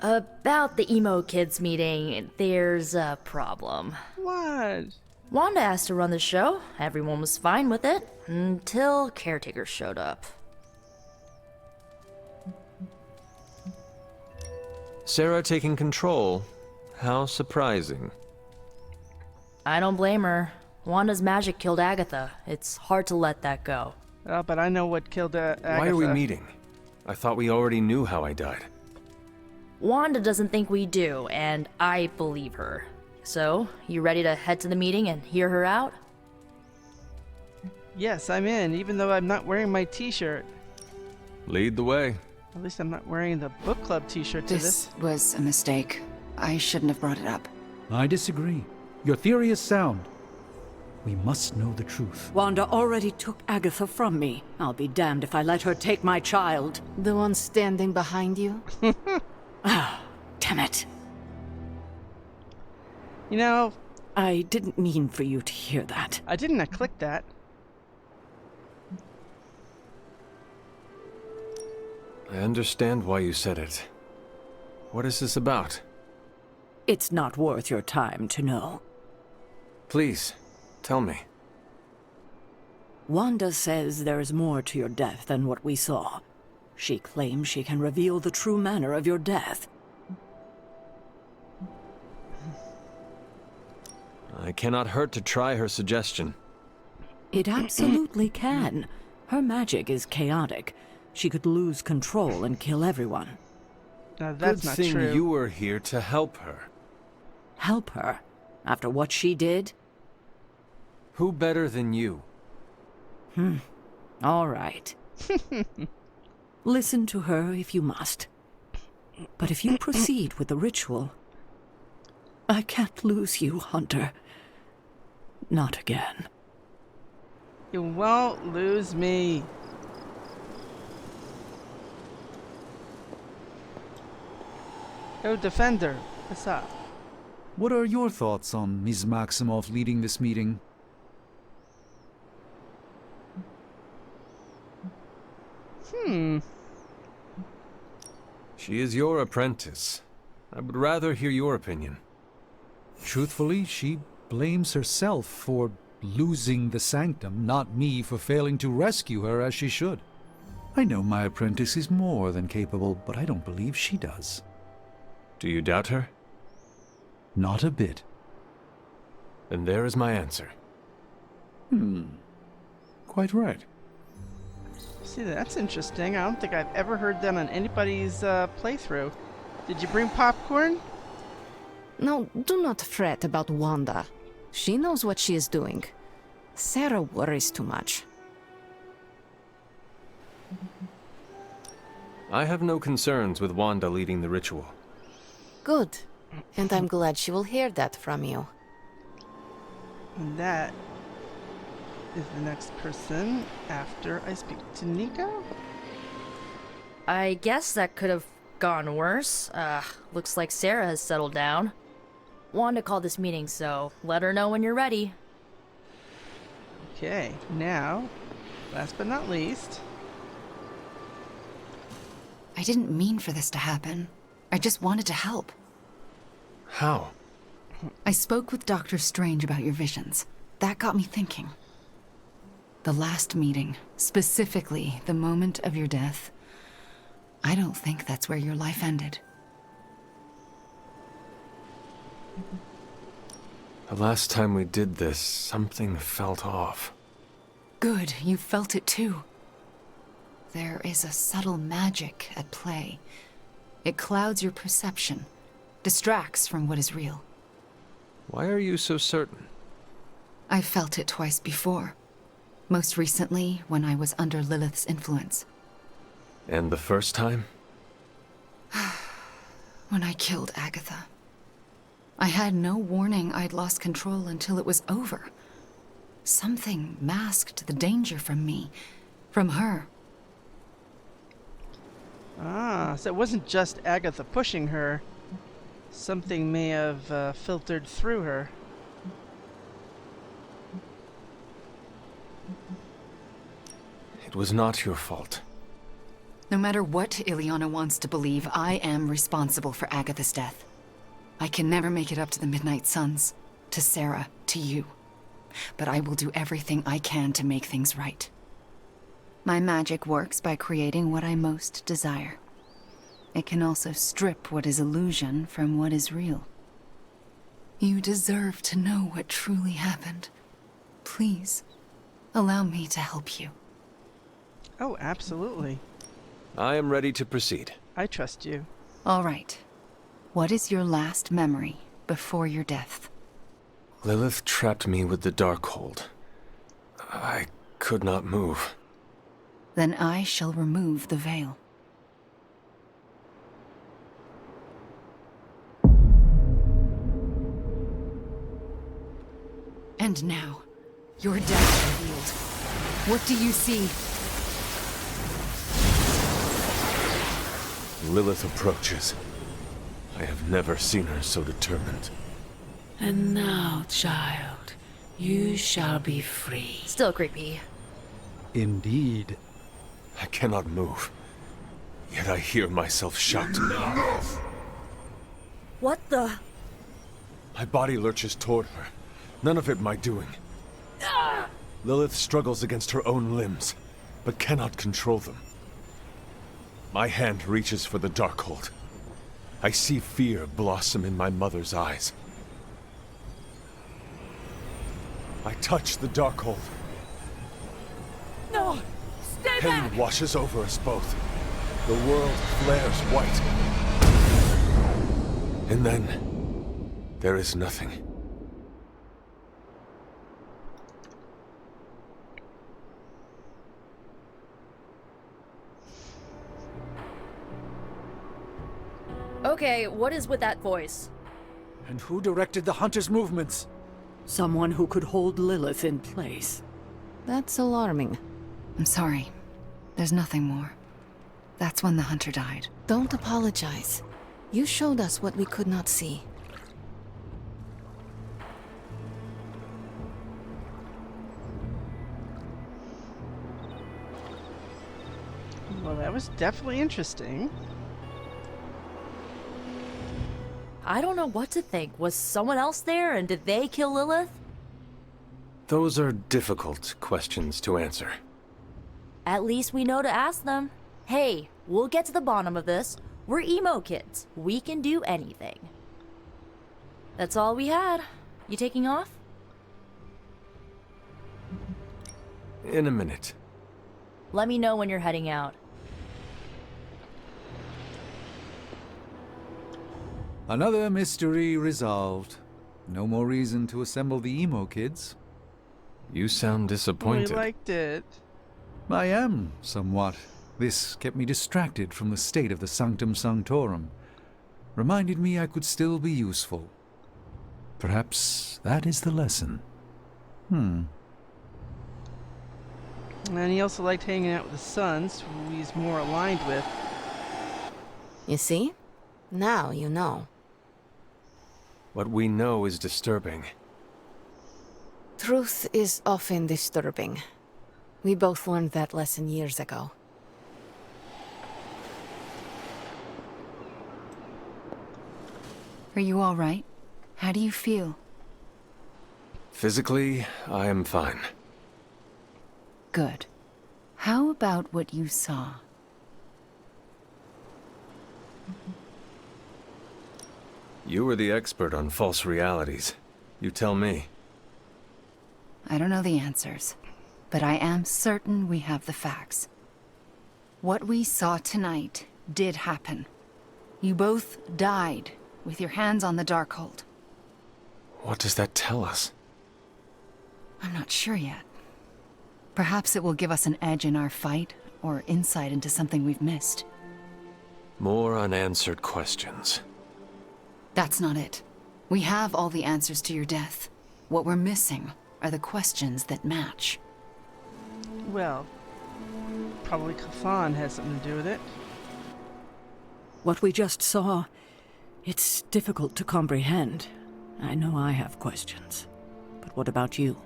About the EMO Kids meeting, there's a problem. What? Wanda asked to run the show. Everyone was fine with it, until Caretaker showed up. Sarah taking control. How surprising. I don't blame her. Wanda's magic killed Agatha. It's hard to let that go. But I know what killed Agatha. Why are we meeting? I thought we already knew how I died. Wanda doesn't think we do, and I believe her. So, you ready to head to the meeting and hear her out? Yes, I'm in, even though I'm not wearing my t-shirt. Lead the way. At least I'm not wearing the book club t-shirt to this. This was a mistake. I shouldn't have brought it up. I disagree. Your theory is sound. We must know the truth. Wanda already took Agatha from me. I'll be damned if I let her take my child. The one standing behind you? Ah, damn it. You know, I didn't mean for you to hear that. I didn't click that. I understand why you said it. What is this about? It's not worth your time to know. Please, tell me. Wanda says there's more to your death than what we saw. She claims she can reveal the true manner of your death. I cannot hurt to try her suggestion. It absolutely can. Her magic is chaotic. She could lose control and kill everyone. Now that's Good not thing true. you were here to help her. Help her? After what she did? Who better than you? All right. Listen to her if you must. But if you proceed with the ritual, I can't lose you, Hunter. Not again. You won't lose me. Yo, Defender, what's up? What are your thoughts on Ms. Maximoff leading this meeting? She is your apprentice. I would rather hear your opinion. Truthfully, she blames herself for losing the sanctum, not me for failing to rescue her as she should. I know my apprentice is more than capable, but I don't believe she does. Do you doubt her? Not a bit. Then there is my answer. Quite right. See, that's interesting. I don't think I've ever heard that on anybody's playthrough. Did you bring popcorn? No, do not fret about Wanda. She knows what she is doing. Sarah worries too much. I have no concerns with Wanda leading the ritual. Good. And I'm glad she will hear that from you. And that is the next person after I speak to Nico. I guess that could have gone worse. Looks like Sarah has settled down. Wanda called this meeting, so let her know when you're ready. Okay, now, last but not least. I didn't mean for this to happen. I just wanted to help. How? I spoke with Dr. Strange about your visions. That got me thinking. The last meeting, specifically the moment of your death, I don't think that's where your life ended. The last time we did this, something felt off. Good, you felt it too. There is a subtle magic at play. It clouds your perception, distracts from what is real. Why are you so certain? I've felt it twice before. Most recently, when I was under Lilith's influence. And the first time? When I killed Agatha. I had no warning I'd lost control until it was over. Something masked the danger from me, from her. Ah, so it wasn't just Agatha pushing her. Something may have filtered through her. It was not your fault. No matter what Ileana wants to believe, I am responsible for Agatha's death. I can never make it up to the Midnight Suns, to Sarah, to you. But I will do everything I can to make things right. My magic works by creating what I most desire. It can also strip what is illusion from what is real. You deserve to know what truly happened. Please, allow me to help you. Oh, absolutely. I am ready to proceed. I trust you. All right. What is your last memory before your death? Lilith trapped me with the Darkhold. I could not move. Then I shall remove the veil. And now, your death revealed. What do you see? Lilith approaches. I have never seen her so determined. And now, child, you shall be free. Still creepy. Indeed. I cannot move. Yet I hear myself shout. What the? My body lurches toward her. None of it my doing. Lilith struggles against her own limbs, but cannot control them. My hand reaches for the Darkhold. I see fear blossom in my mother's eyes. I touch the Darkhold. No! Stay Pain back! washes over us both. The world flares white. And then, there is nothing. Okay, what is with that voice? And who directed the hunter's movements? Someone who could hold Lilith in place. That's alarming. I'm sorry. There's nothing more. That's when the hunter died. Don't apologize. You showed us what we could not see. Well, that was definitely interesting. I don't know what to think. Was someone else there, and did they kill Lilith? Those are difficult questions to answer. At least we know to ask them. Hey, we'll get to the bottom of this. We're EMO Kids. We can do anything. That's all we had. You taking off? In a minute. Let me know when you're heading out. Another mystery resolved. No more reason to assemble the EMO Kids. You sound We disappointed. liked it. I am, somewhat. This kept me distracted from the state of the Sanctum Sanctorum. Reminded me I could still be useful. Perhaps that is the lesson. And he also liked hanging out with his sons, who he's more aligned with. You see? Now you know. What we know is disturbing. Truth is often disturbing. We both learned that lesson years ago. Are you all right? How do you feel? Physically, I am fine. Good. How about what you saw? You were the expert on false realities. You tell me. I don't know the answers, but I am certain we have the facts. What we saw tonight did happen. You both died with your hands on the Darkhold. What does that tell us? I'm not sure yet. Perhaps it will give us an edge in our fight, or insight into something we've missed. More unanswered questions. That's not it. We have all the answers to your death. What we're missing are the questions that match. Well, probably Kafan has something to do with it. What we just saw, it's difficult to comprehend. I know I have questions. But what about you?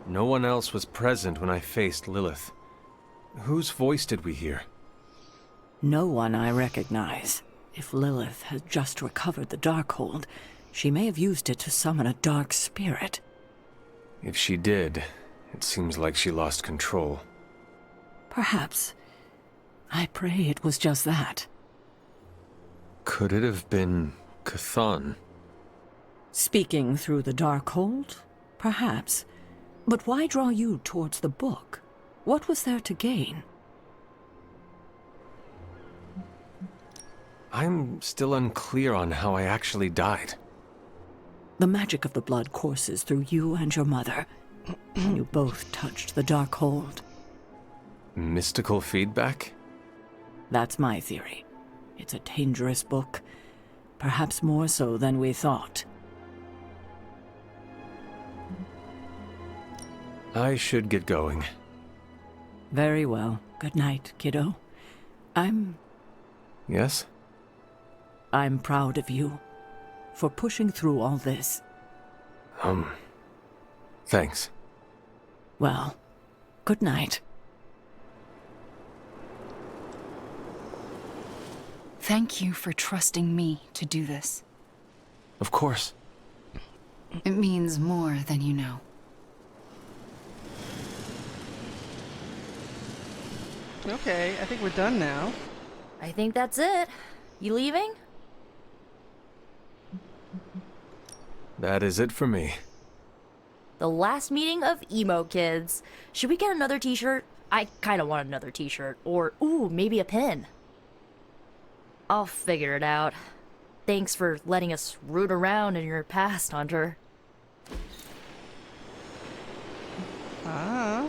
No one else was present when I faced Lilith. Whose voice did we hear? No one I recognize. If Lilith has just recovered the Darkhold, she may have used it to summon a dark spirit. If she did, it seems like she lost control. Perhaps. I pray it was just that. Could it have been Cathan? Speaking through the Darkhold? Perhaps. But why draw you towards the book? What was there to gain? I'm still unclear on how I actually died. The magic of the blood courses through you and your mother. You both touched the Darkhold. Mystical feedback? That's my theory. It's a dangerous book. Perhaps more so than we thought. I should get going. Very well. Good night, kiddo. Yes? I'm proud of you. For pushing through all this. Thanks. Well, good night. Thank you for trusting me to do this. Of course. It means more than you know. Okay, I think we're done now. I think that's it. You leaving? That is it for me. The last meeting of EMO Kids. Should we get another t-shirt? I kinda want another t-shirt. Or, ooh, maybe a pin. I'll figure it out. Thanks for letting us root around in your past, Hunter. Ah.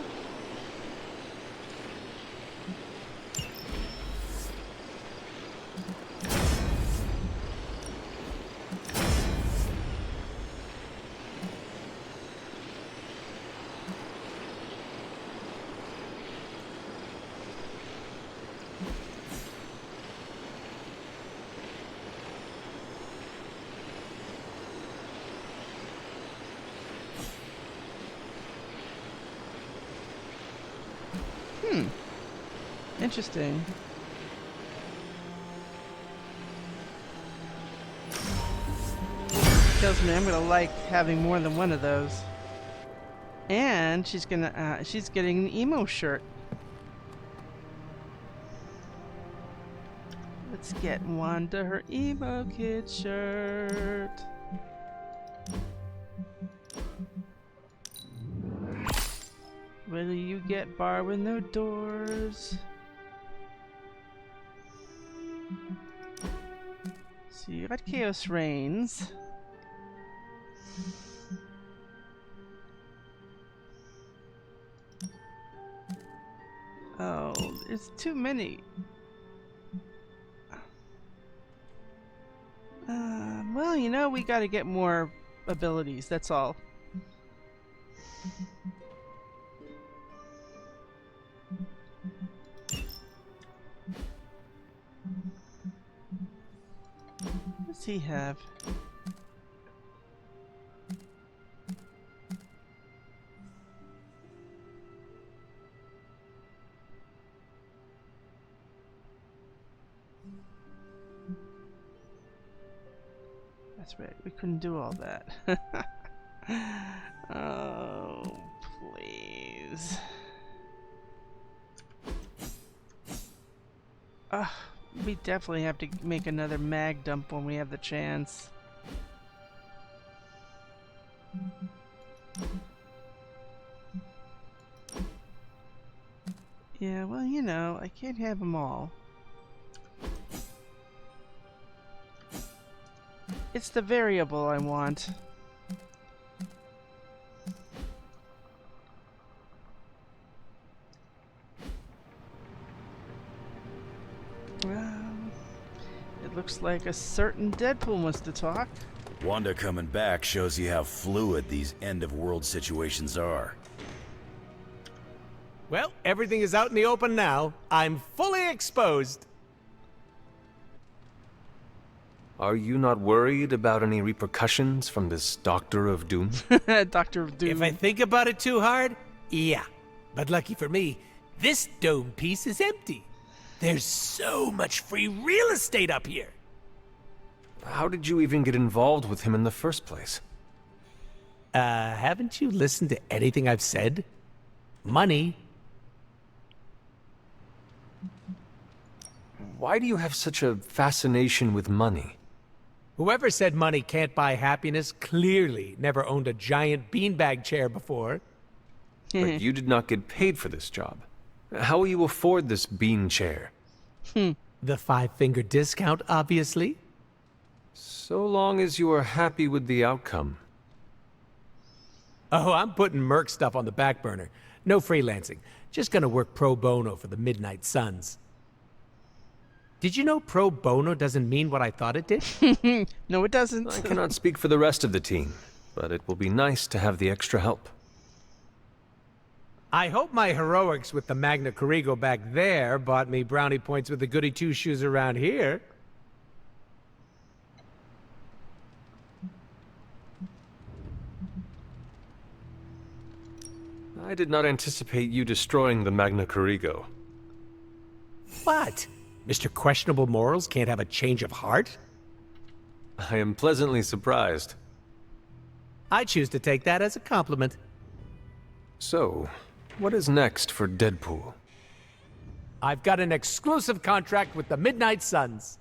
Interesting. Tells me I'm gonna like having more than one of those. And she's getting an emo shirt. Let's get Wanda her emo kid shirt. Will you get bar with no doors? So you got Chaos Reigns. Oh, there's too many. Well, you know, we gotta get more abilities, that's all. What does he have? That's right, we couldn't do all that. Oh, please. We definitely have to make another mag dump when we have the chance. Yeah, well, you know, I can't have them all. It's the variable I want. It looks like a certain Deadpool wants to talk. Wanda coming back shows you how fluid these end-of-world situations are. Well, everything is out in the open now. I'm fully exposed. Are you not worried about any repercussions from this Doctor of Doom? Doctor of Doom. If I think about it too hard, yeah. But lucky for me, this dome piece is empty. There's so much free real estate up here. How did you even get involved with him in the first place? Haven't you listened to anything I've said? Money. Why do you have such a fascination with money? Whoever said money can't buy happiness clearly never owned a giant beanbag chair before. But you did not get paid for this job. How will you afford this bean chair? The 5-finger discount, obviously. So long as you are happy with the outcome. Oh, I'm putting Merc stuff on the back burner. No freelancing. Just gonna work pro bono for the Midnight Suns. Did you know pro bono doesn't mean what I thought it did? No, it doesn't. I cannot speak for the rest of the team, but it will be nice to have the extra help. I hope my heroics with the Magna Corrigo back there bought me brownie points with the goody two-shoes around here. I did not anticipate you destroying the Magna Corrigo. What? Mr. Questionable Morals can't have a change of heart? I am pleasantly surprised. I choose to take that as a compliment. So, what is next for Deadpool? I've got an exclusive contract with the Midnight Suns.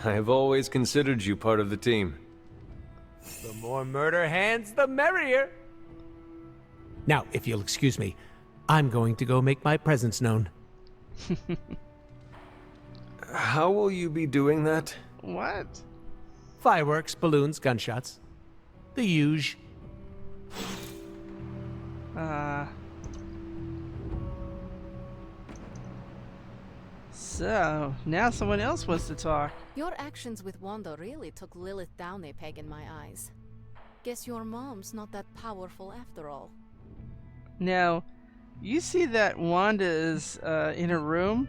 I've always considered you part of the team. The more murder hands, the merrier. Now, if you'll excuse me, I'm going to go make my presence known. How will you be doing that? What? Fireworks, balloons, gunshots. The huge. So, now someone else wants to talk. Your actions with Wanda really took Lilith down a peg in my eyes. Guess your mom's not that powerful after all. Now, you see that Wanda is in her room?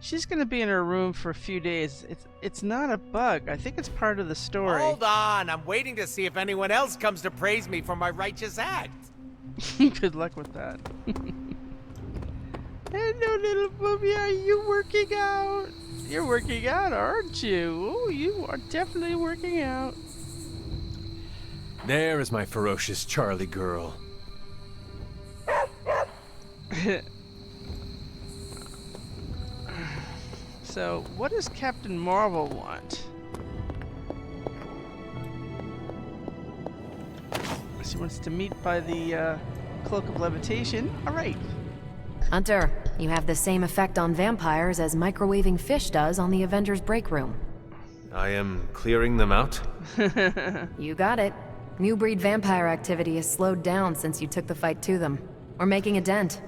She's going to be in her room for a few days. It's not a bug. I think it's part of the story. Hold on, I'm waiting to see if anyone else comes to praise me for my righteous act. Good luck with that. Hello, little booby. Are you working out? You're working out, aren't you? Oh, you are definitely working out. There is my ferocious Charlie girl. So, what does Captain Marvel want? She wants to meet by the Cloak of Levitation. All right. Hunter, you have the same effect on vampires as microwaving fish does on the Avengers break room. I am clearing them out? You got it. New breed vampire activity has slowed down since you took the fight to them. We're making a dent.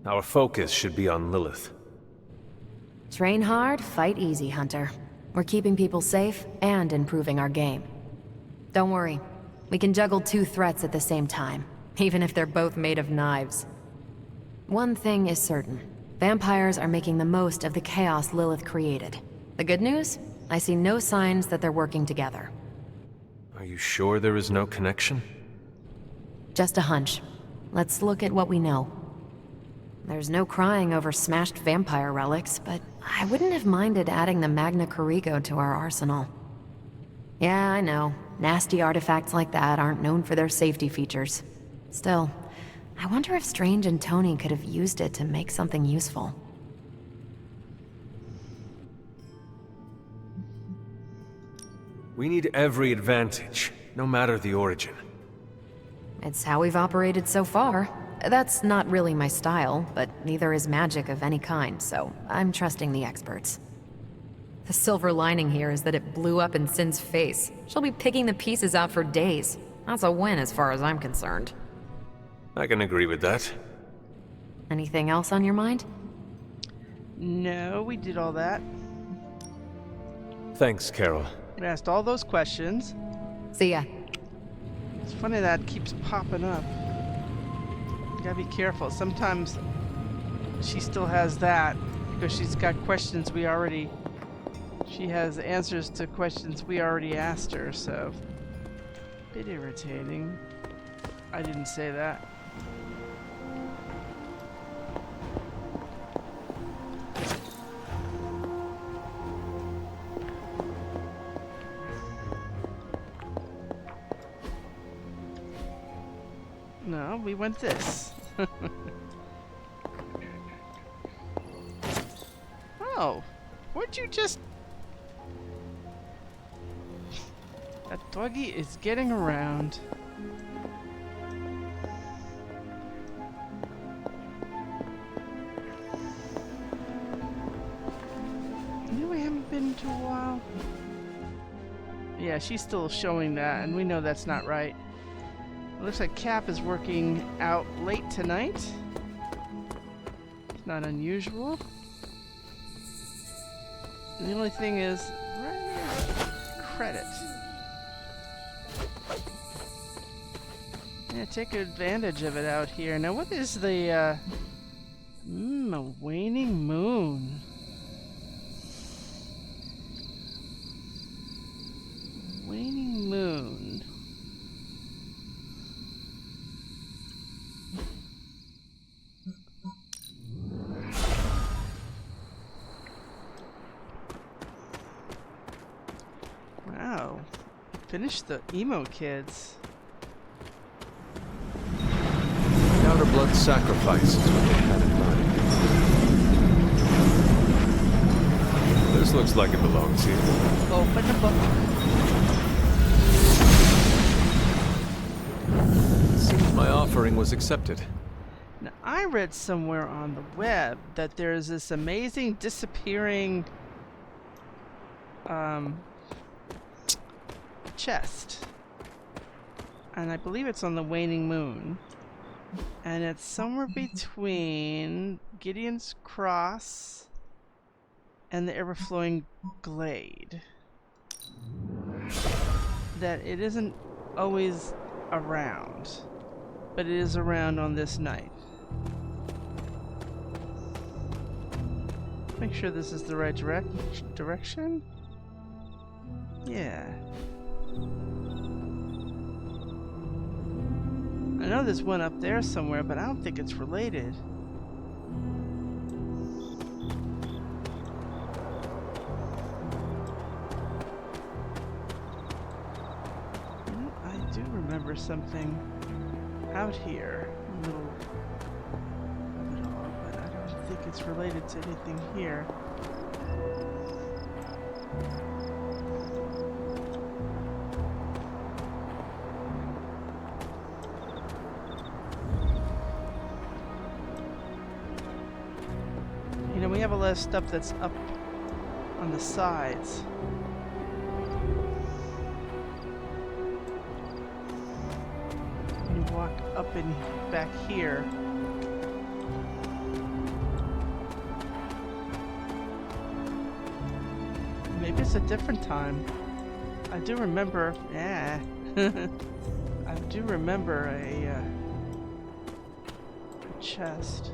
Our focus should be on Lilith. Train hard, fight easy, Hunter. We're keeping people safe and improving our game. Don't worry. We can juggle two threats at the same time, even if they're both made of knives. One thing is certain. Vampires are making the most of the chaos Lilith created. The good news? I see no signs that they're working together. Are you sure there is no connection? Just a hunch. Let's look at what we know. There's no crying over smashed vampire relics, but I wouldn't have minded adding the Magna Corrigo to our arsenal. Yeah, I know. Nasty artifacts like that aren't known for their safety features. Still, I wonder if Strange and Tony could have used it to make something useful. We need every advantage, no matter the origin. It's how we've operated so far. That's not really my style, but neither is magic of any kind, so I'm trusting the experts. The silver lining here is that it blew up in Sin's face. She'll be picking the pieces out for days. That's a win as far as I'm concerned. I can agree with that. Anything else on your mind? No, we did all that. Thanks, Carol. We asked all those questions. See ya. It's funny that keeps popping up. You gotta be careful. Sometimes she still has that because she's got questions we already... She has answers to questions we already asked her, so... Bit irritating. I didn't say that. No, we went this. Oh, would you just... That doggy is getting around. You know, we haven't been to a while. Yeah, she's still showing that, and we know that's not right. It looks like Cap is working out late tonight. It's not unusual. And the only thing is, right here, credit. Yeah, take advantage of it out here. Now, what is the, a waning moon. Waning moon. Wow. Finished the EMO Kids. outer blood sacrifice is what they had in mind. This looks like it belongs here. Open the book. Seems my offering was accepted. Now, I read somewhere on the web that there's this amazing disappearing chest. And I believe it's on the waning moon. And it's somewhere between Gideon's Cross and the ever-flowing glade. That it isn't always around, but it is around on this night. Make sure this is the right direction. Yeah. I know there's one up there somewhere, but I don't think it's related. You know, I do remember something out here, a little of it all, but I don't think it's related to anything here. You know, we have a lot of stuff that's up on the sides. When you walk up and back here, maybe it's a different time. I do remember, I do remember a chest.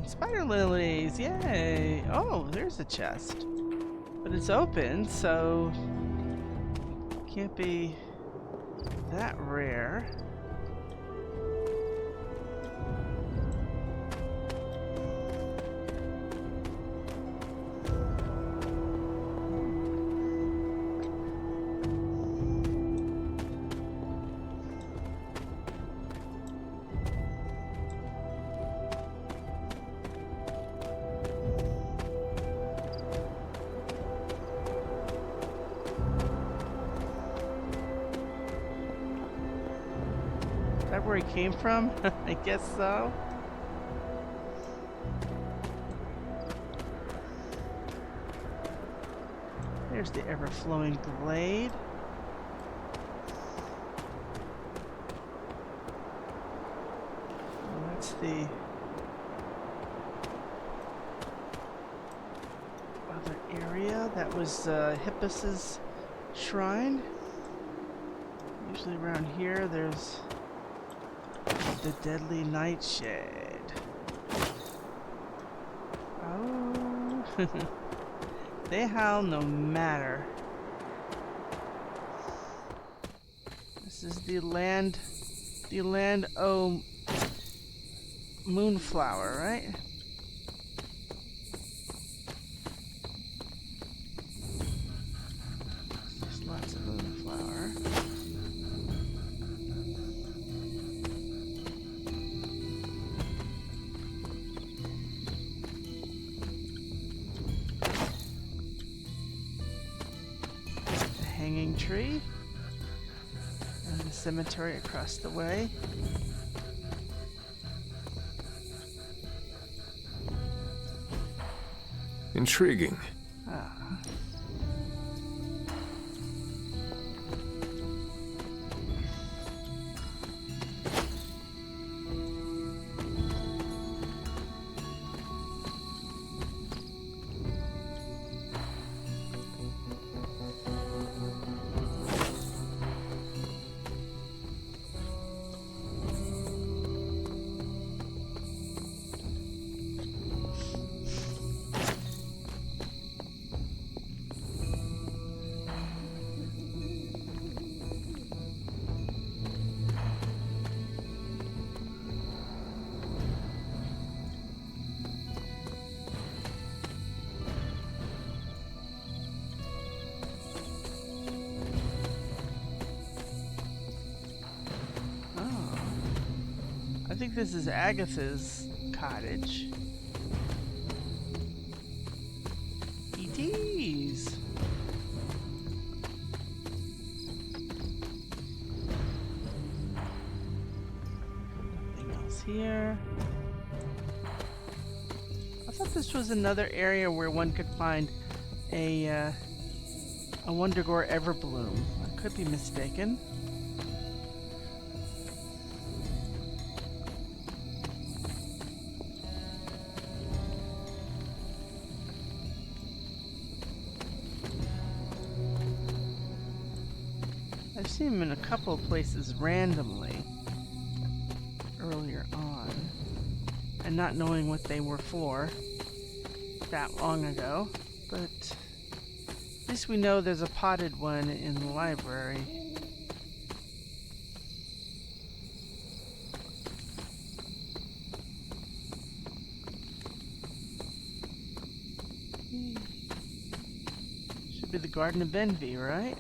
Spider lilies, yay! Oh, there's a chest. But it's open, so can't be that rare. Where he came from? I guess so. There's the ever-flowing glade. And that's the other area. That was Hippus's shrine. Usually around here there's the deadly nightshade. Oh, they howl no matter. This is the land o moonflower, right? There's lots of moonflower. Hanging tree and the cemetery across the way. Intriguing. Ah. think this is Agatha's cottage. ETs. Nothing else here. I thought this was another area where one could find a Wondergore Everbloom. I could be mistaken. I've seen him in a couple of places randomly earlier on, and not knowing what they were for that long ago, but at least we know there's a potted one in the library. Should be the Garden of Envy, right?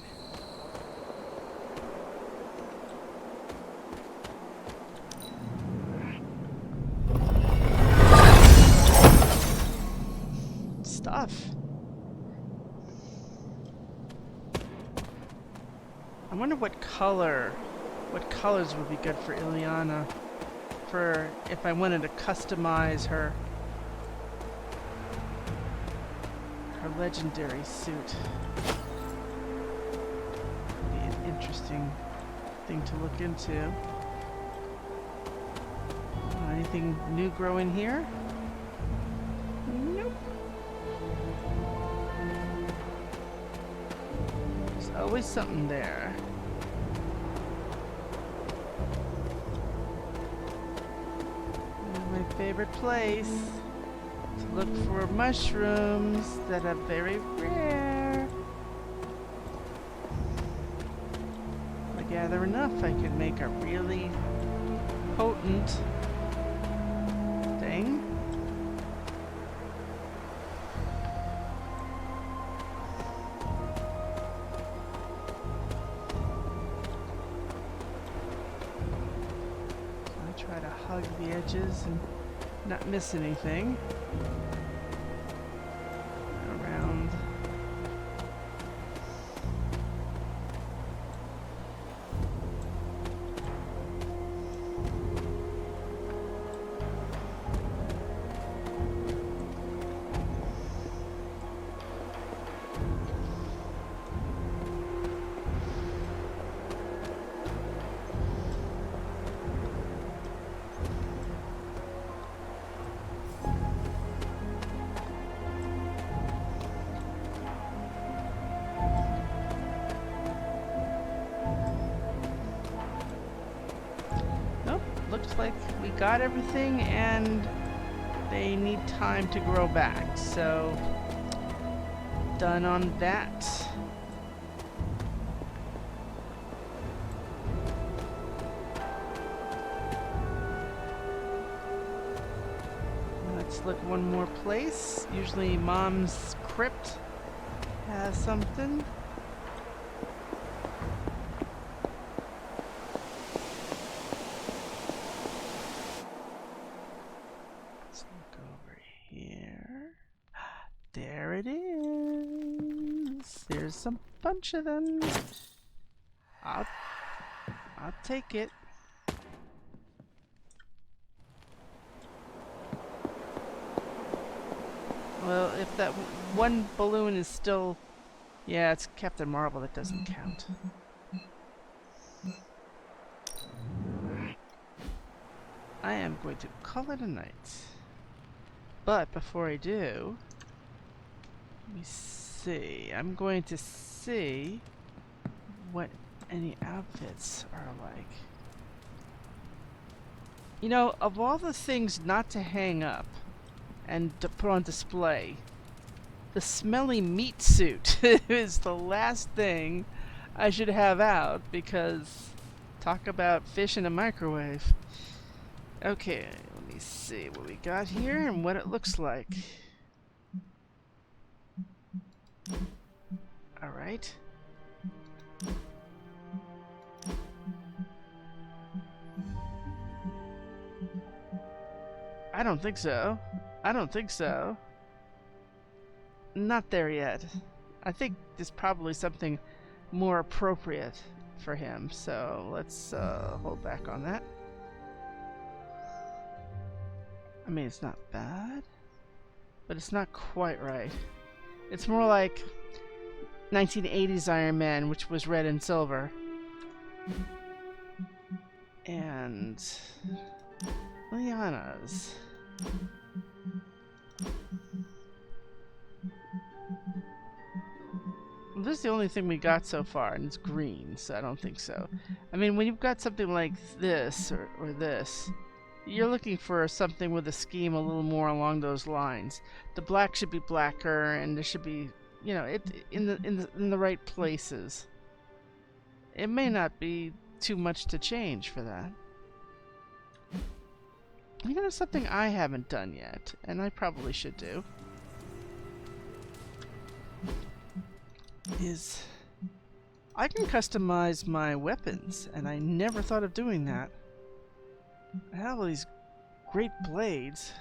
Stuff. I wonder what colors would be good for Ileana, for if I wanted to customize her legendary suit. Be an interesting thing to look into. Anything new growing here? Nope. There's always something there. My favorite place to look for mushrooms that are very rare. If I gather enough, I can make a really potent thing. Try to hug the edges and not miss anything. Around. Looks like we got everything and they need time to grow back, so done on that. Let's look one more place. Usually Mom's crypt has something. There it is. There's a bunch of them. I'll take it. Well, if that one balloon is still... Yeah, it's Captain Marvel. That doesn't count. I am going to call it a night. But before I do... Let me see. I'm going to see what any outfits are like. You know, of all the things not to hang up and to put on display, the smelly meat suit is the last thing I should have out, because talk about fish in a microwave. Okay, let me see what we got here and what it looks like. Alright. I don't think so. I don't think so. Not there yet. I think there's probably something more appropriate for him, so let's hold back on that. I mean, it's not bad, but it's not quite right. It's more like 1980s Iron Man, which was red and silver. And Liana's. This is the only thing we got so far, and it's green, so I don't think so. I mean, when you've got something like this or this, you're looking for something with a scheme a little more along those lines. The black should be blacker, and there should be, you know, it in the right places. It may not be too much to change for that. You know, something I haven't done yet, and I probably should do, is I can customize my weapons, and I never thought of doing that. I have all these great blades.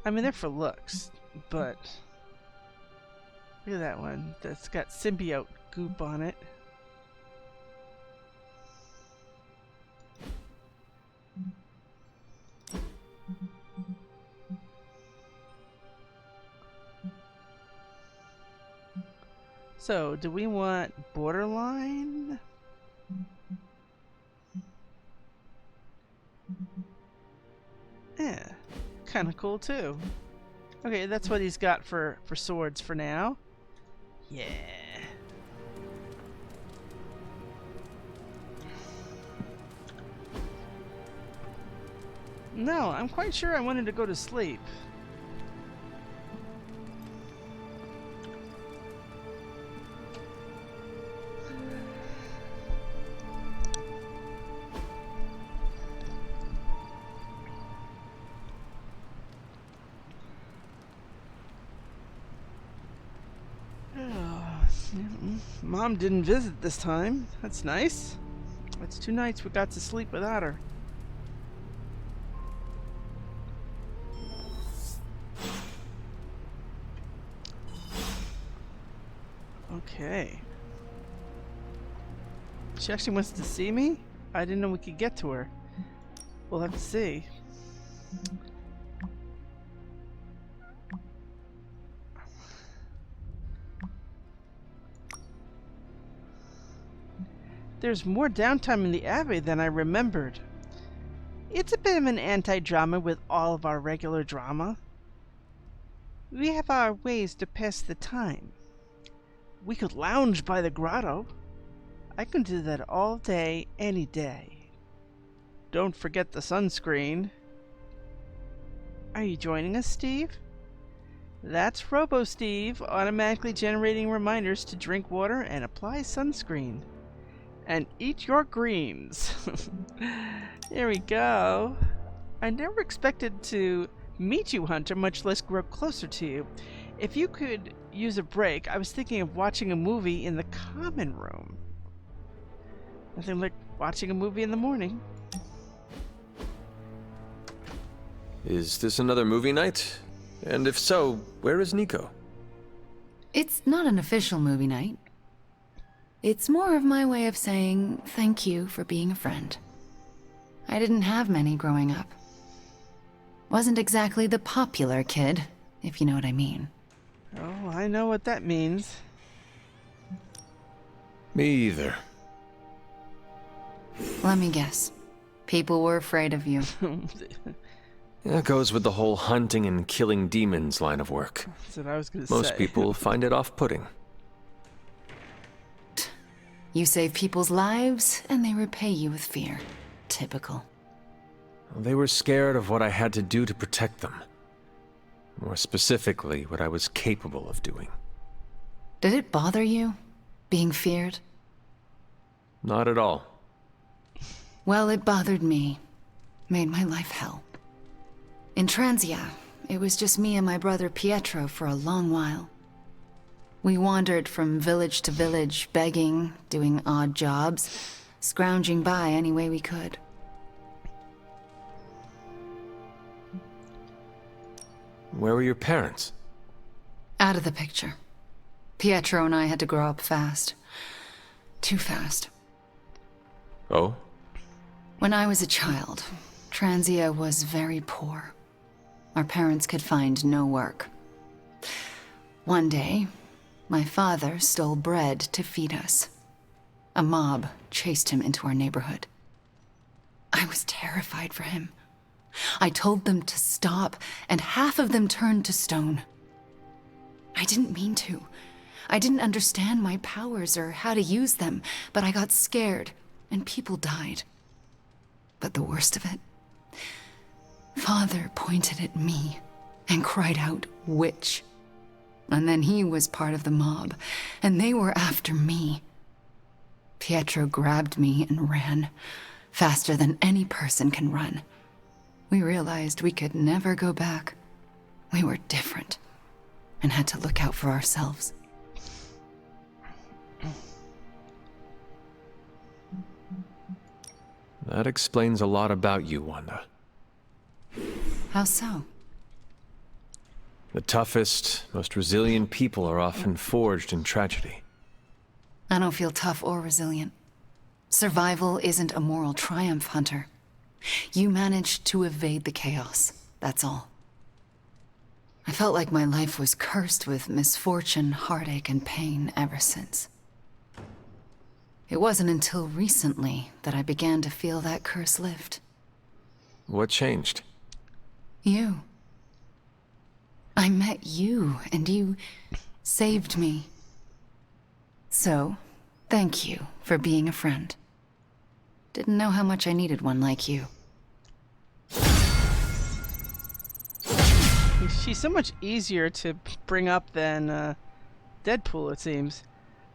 I mean, they're for looks, but look at that one. That's got symbiote goop on it. So, do we want borderline? Yeah, kind of cool too. Okay, that's what he's got for swords for now. Yeah. No, I'm quite sure I wanted to go to sleep. Mom didn't visit this time. That's nice. That's 2 nights we got to sleep without her. Okay. She actually wants to see me? I didn't know we could get to her. We'll have to see. There's more downtime in the Abbey than I remembered. It's a bit of an anti-drama with all of our regular drama. We have our ways to pass the time. We could lounge by the grotto. I can do that all day, any day. Don't forget the sunscreen. Are you joining us, Steve? That's Robo-Steve, automatically generating reminders to drink water and apply sunscreen. And eat your greens. There we go. I never expected to meet you, Hunter, much less grow closer to you. If you could use a break, I was thinking of watching a movie in the common room. Nothing like watching a movie in the morning. Is this another movie night? And if so, where is Nico? It's not an official movie night. It's more of my way of saying thank you for being a friend. I didn't have many growing up. Wasn't exactly the popular kid, if you know what I mean. Oh, I know what that means. Me either. Let me guess. People were afraid of you. That goes with the whole hunting and killing demons line of work. That's what I was gonna say. Most people find it off-putting. You save people's lives, and they repay you with fear. Typical. They were scared of what I had to do to protect them. More specifically, what I was capable of doing. Did it bother you, being feared? Not at all. Well, it bothered me. Made my life hell. In Transia, it was just me and my brother Pietro for a long while. We wandered from village to village, begging, doing odd jobs, scrounging by any way we could. Where were your parents? Out of the picture. Pietro and I had to grow up fast. Too fast. Oh? When I was a child, Transia was very poor. Our parents could find no work. One day, my father stole bread to feed us. A mob chased him into our neighborhood. I was terrified for him. I told them to stop, and half of them turned to stone. I didn't mean to. I didn't understand my powers or how to use them, but I got scared, and people died. But the worst of it, Father pointed at me and cried out, "Witch." And then he was part of the mob, and they were after me. Pietro grabbed me and ran, faster than any person can run. We realized we could never go back. We were different, and had to look out for ourselves. That explains a lot about you, Wanda. How so? The toughest, most resilient people are often forged in tragedy. I don't feel tough or resilient. Survival isn't a moral triumph, Hunter. You managed to evade the chaos, that's all. I felt like my life was cursed with misfortune, heartache, and pain ever since. It wasn't until recently that I began to feel that curse lift. What changed? You. I met you, and you saved me. So, thank you for being a friend. Didn't know how much I needed one like you. She's so much easier to bring up than Deadpool, it seems.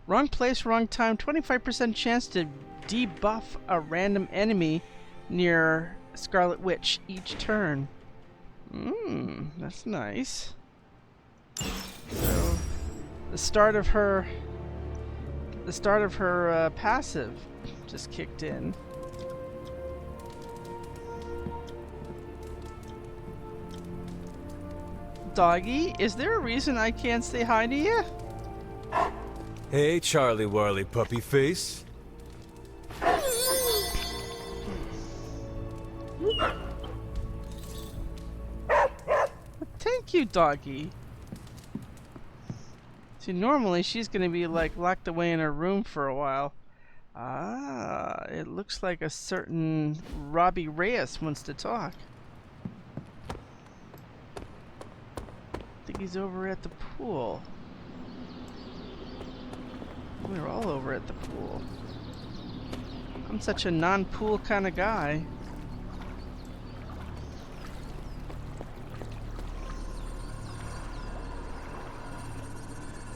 Wrong place, wrong time, 25% chance to debuff a random enemy near Scarlet Witch each turn. That's nice. So, the start of her passive just kicked in. Doggy, is there a reason I can't say hi to you? Hey, Charlie Warley puppy face. Thank you, doggy. See, normally she's gonna be like locked away in her room for a while. Ah, it looks like a certain Robbie Reyes wants to talk. I think he's over at the pool. We're all over at the pool. I'm such a non-pool kind of guy.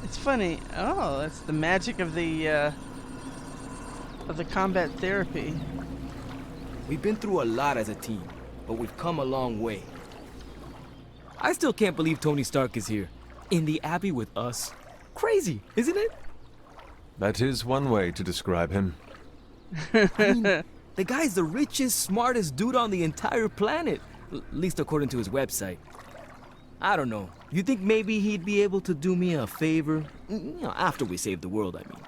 It's funny. Oh, that's the magic of the combat therapy. We've been through a lot as a team, but we've come a long way. I still can't believe Tony Stark is here, in the Abbey with us. Crazy, isn't it? That is one way to describe him. I mean, the guy's the richest, smartest dude on the entire planet, at least according to his website. I don't know. You think maybe he'd be able to do me a favor? You know, after we save the world, I mean.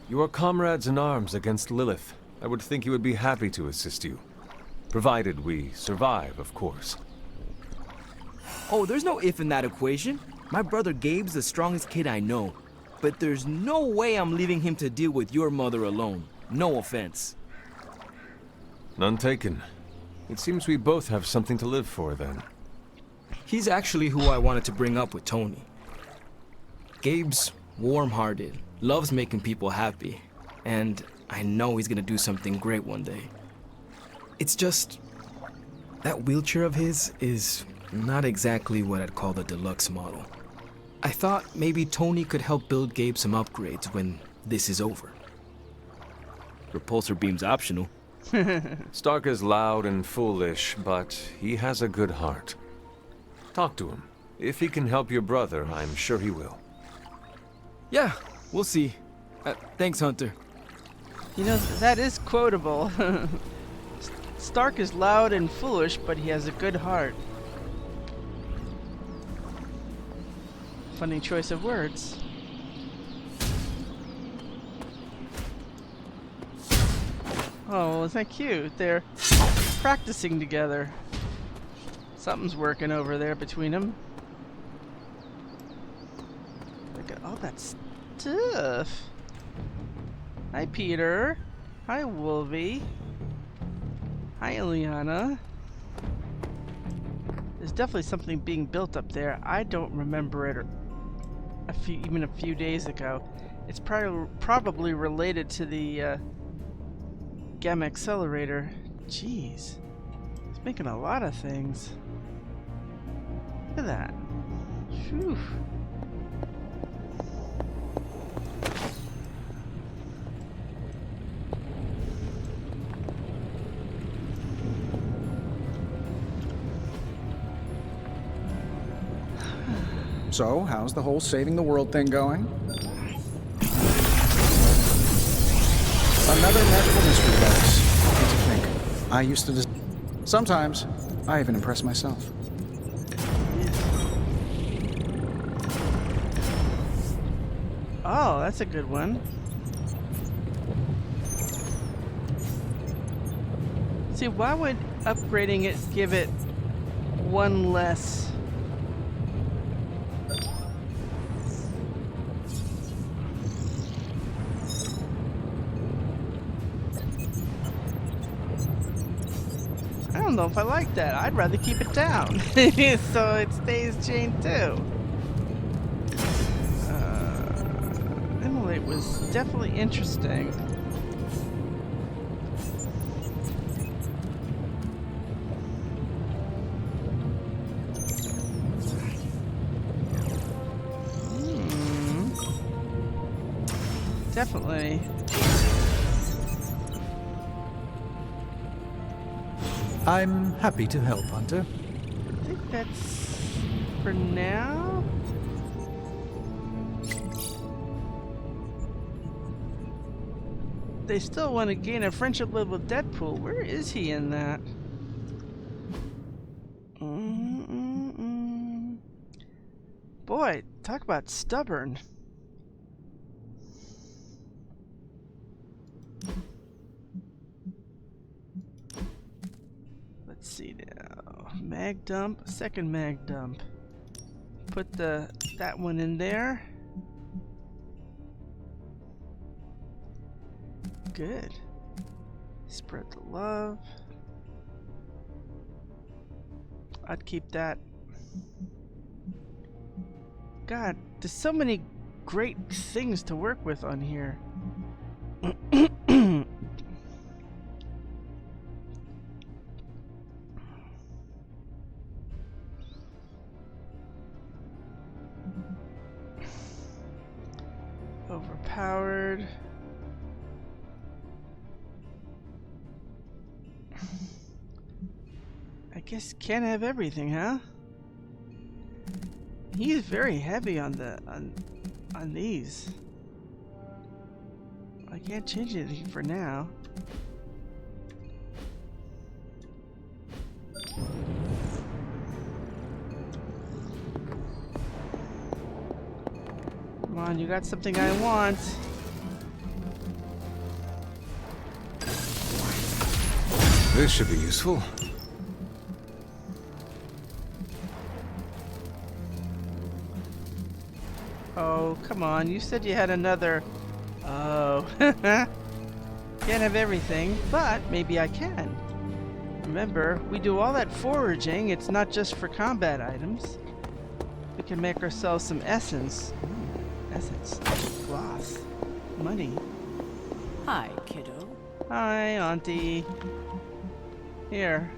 You are comrades in arms against Lilith. I would think he would be happy to assist you. Provided we survive, of course. Oh, there's no if in that equation. My brother Gabe's the strongest kid I know. But there's no way I'm leaving him to deal with your mother alone. No offense. None taken. It seems we both have something to live for, then. He's actually who I wanted to bring up with Tony. Gabe's warm-hearted, loves making people happy, and I know he's gonna do something great one day. It's just, that wheelchair of his is not exactly what I'd call the deluxe model. I thought maybe Tony could help build Gabe some upgrades when this is over. Repulsor beam's optional. Stark is loud and foolish, but he has a good heart. Talk to him. If he can help your brother, I'm sure he will. Yeah, we'll see. Thanks, Hunter. You know, that is quotable. Stark is loud and foolish, but he has a good heart. Funny choice of words. Oh, isn't that cute? They're practicing together. Something's working over there between them. Look at all that stuff. Hi, Peter. Hi, Wolvie. Hi, Ileana. There's definitely something being built up there. I don't remember it even a few days ago. It's probably related to the Gamma Accelerator. Jeez. He's making a lot of things. Look at that. Phew. So, how's the whole saving the world thing going? Another magical mystery box. What do you think? I used to sometimes, I even impress myself. Oh, that's a good one. See, why would upgrading it give it one less? I don't know if I like that. I'd rather keep it down so it stays chained too. Emulate was definitely interesting. Definitely. I'm happy to help, Hunter. I think that's for now. They still want to gain a friendship level with Deadpool. Where is he in that? Boy, talk about stubborn. Let's see now. Mag dump, second mag dump. Put that one in there. Good. Spread the love. I'd keep that. God, there's so many great things to work with on here. Overpowered. I guess can't have everything, huh? He's very heavy on these. I can't change anything for now. Come on, you got something I want. This should be useful. Oh, come on. You said you had another... Oh. Can't have everything, but maybe I can. Remember, we do all that foraging. It's not just for combat items. We can make ourselves some essence. Essence. Gloss. Money. Hi, kiddo. Hi, Auntie. Here.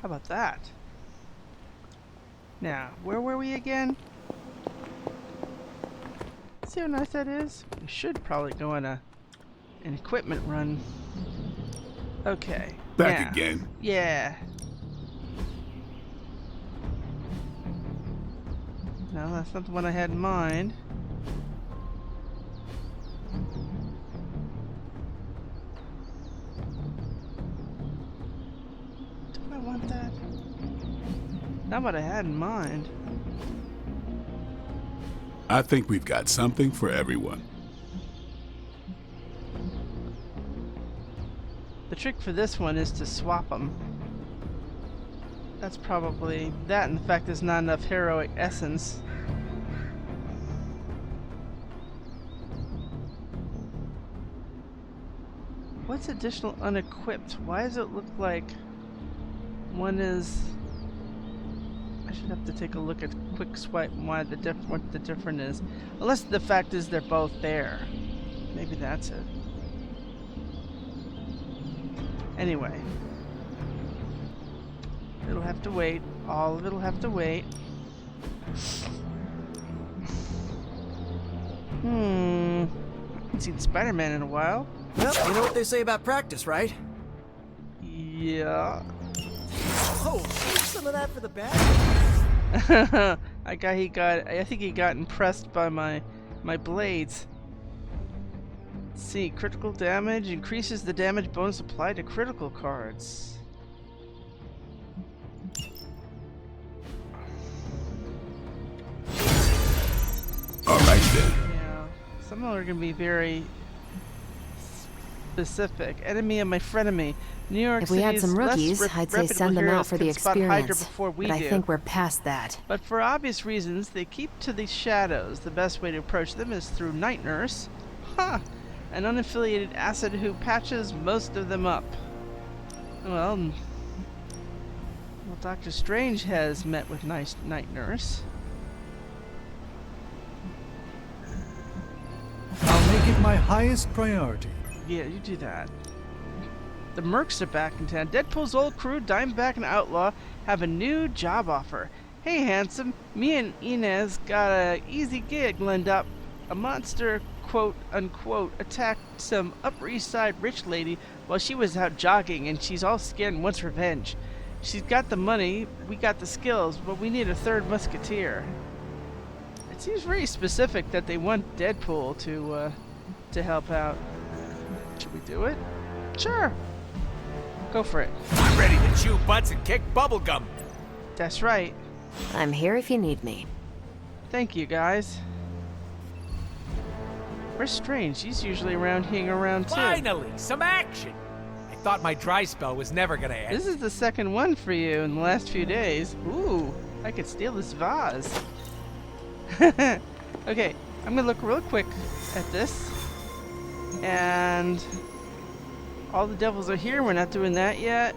How about that? Now, where were we again? See how nice that is? We should probably go on an equipment run. Okay. Back now, again. Yeah. No, that's not the one I had in mind. Don't I want that? Not what I had in mind. I think we've got something for everyone. The trick for this one is to swap them. That's probably that, and the fact there's not enough heroic essence. What's additional unequipped? Why does it look like one is... I should have to take a look at quick swipe and why what the difference is. Unless the fact is they're both there. Maybe that's it. Anyway. It'll have to wait. All of it'll have to wait. Haven't seen Spider-Man in a while. Well, you know what they say about practice, right? Yeah. Oh, save some of that for the bag. I think he got impressed by my blades. Let's see, critical damage increases the damage bonus applied to critical cards. Alright then. Yeah. Some of them are gonna be very specific. Enemy of my frenemy. New York If we had some rookies, I'd say send them out for the experience. But I think we're past that. But for obvious reasons, they keep to the shadows. The best way to approach them is through Night Nurse. Ha! An unaffiliated asset who patches most of them up. Well, Doctor Strange has met with Night Nurse. I'll make it my highest priority. Yeah, you do that. The Mercs are back in town. Deadpool's old crew, Dimeback and Outlaw, have a new job offer. Hey, handsome, me and Inez got a easy gig lined up. A monster, quote-unquote, attacked some Upper East Side rich lady while she was out jogging, and she's all scared and wants revenge. She's got the money, we got the skills, but we need a third musketeer. It seems very specific that they want Deadpool to help out. Should we do it? Sure. Go for it. I'm ready to chew butts and kick bubblegum. That's right. I'm here if you need me. Thank you, guys. Where's Strange? He's usually hanging around too. Finally, some action. I thought my dry spell was never gonna end. This is the second one for you in the last few days. Ooh, I could steal this vase. Okay, I'm gonna look real quick at this. And all the devils are here. We're not doing that yet.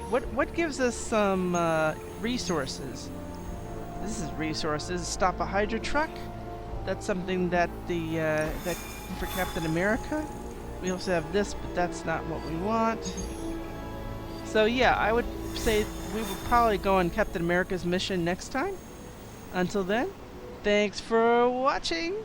What gives us some resources? This is resources. Stop a Hydra truck. That's something that that for Captain America. We also have this, but that's not what we want. So yeah, I would say we will probably go on Captain America's mission next time. Until then, thanks for watching.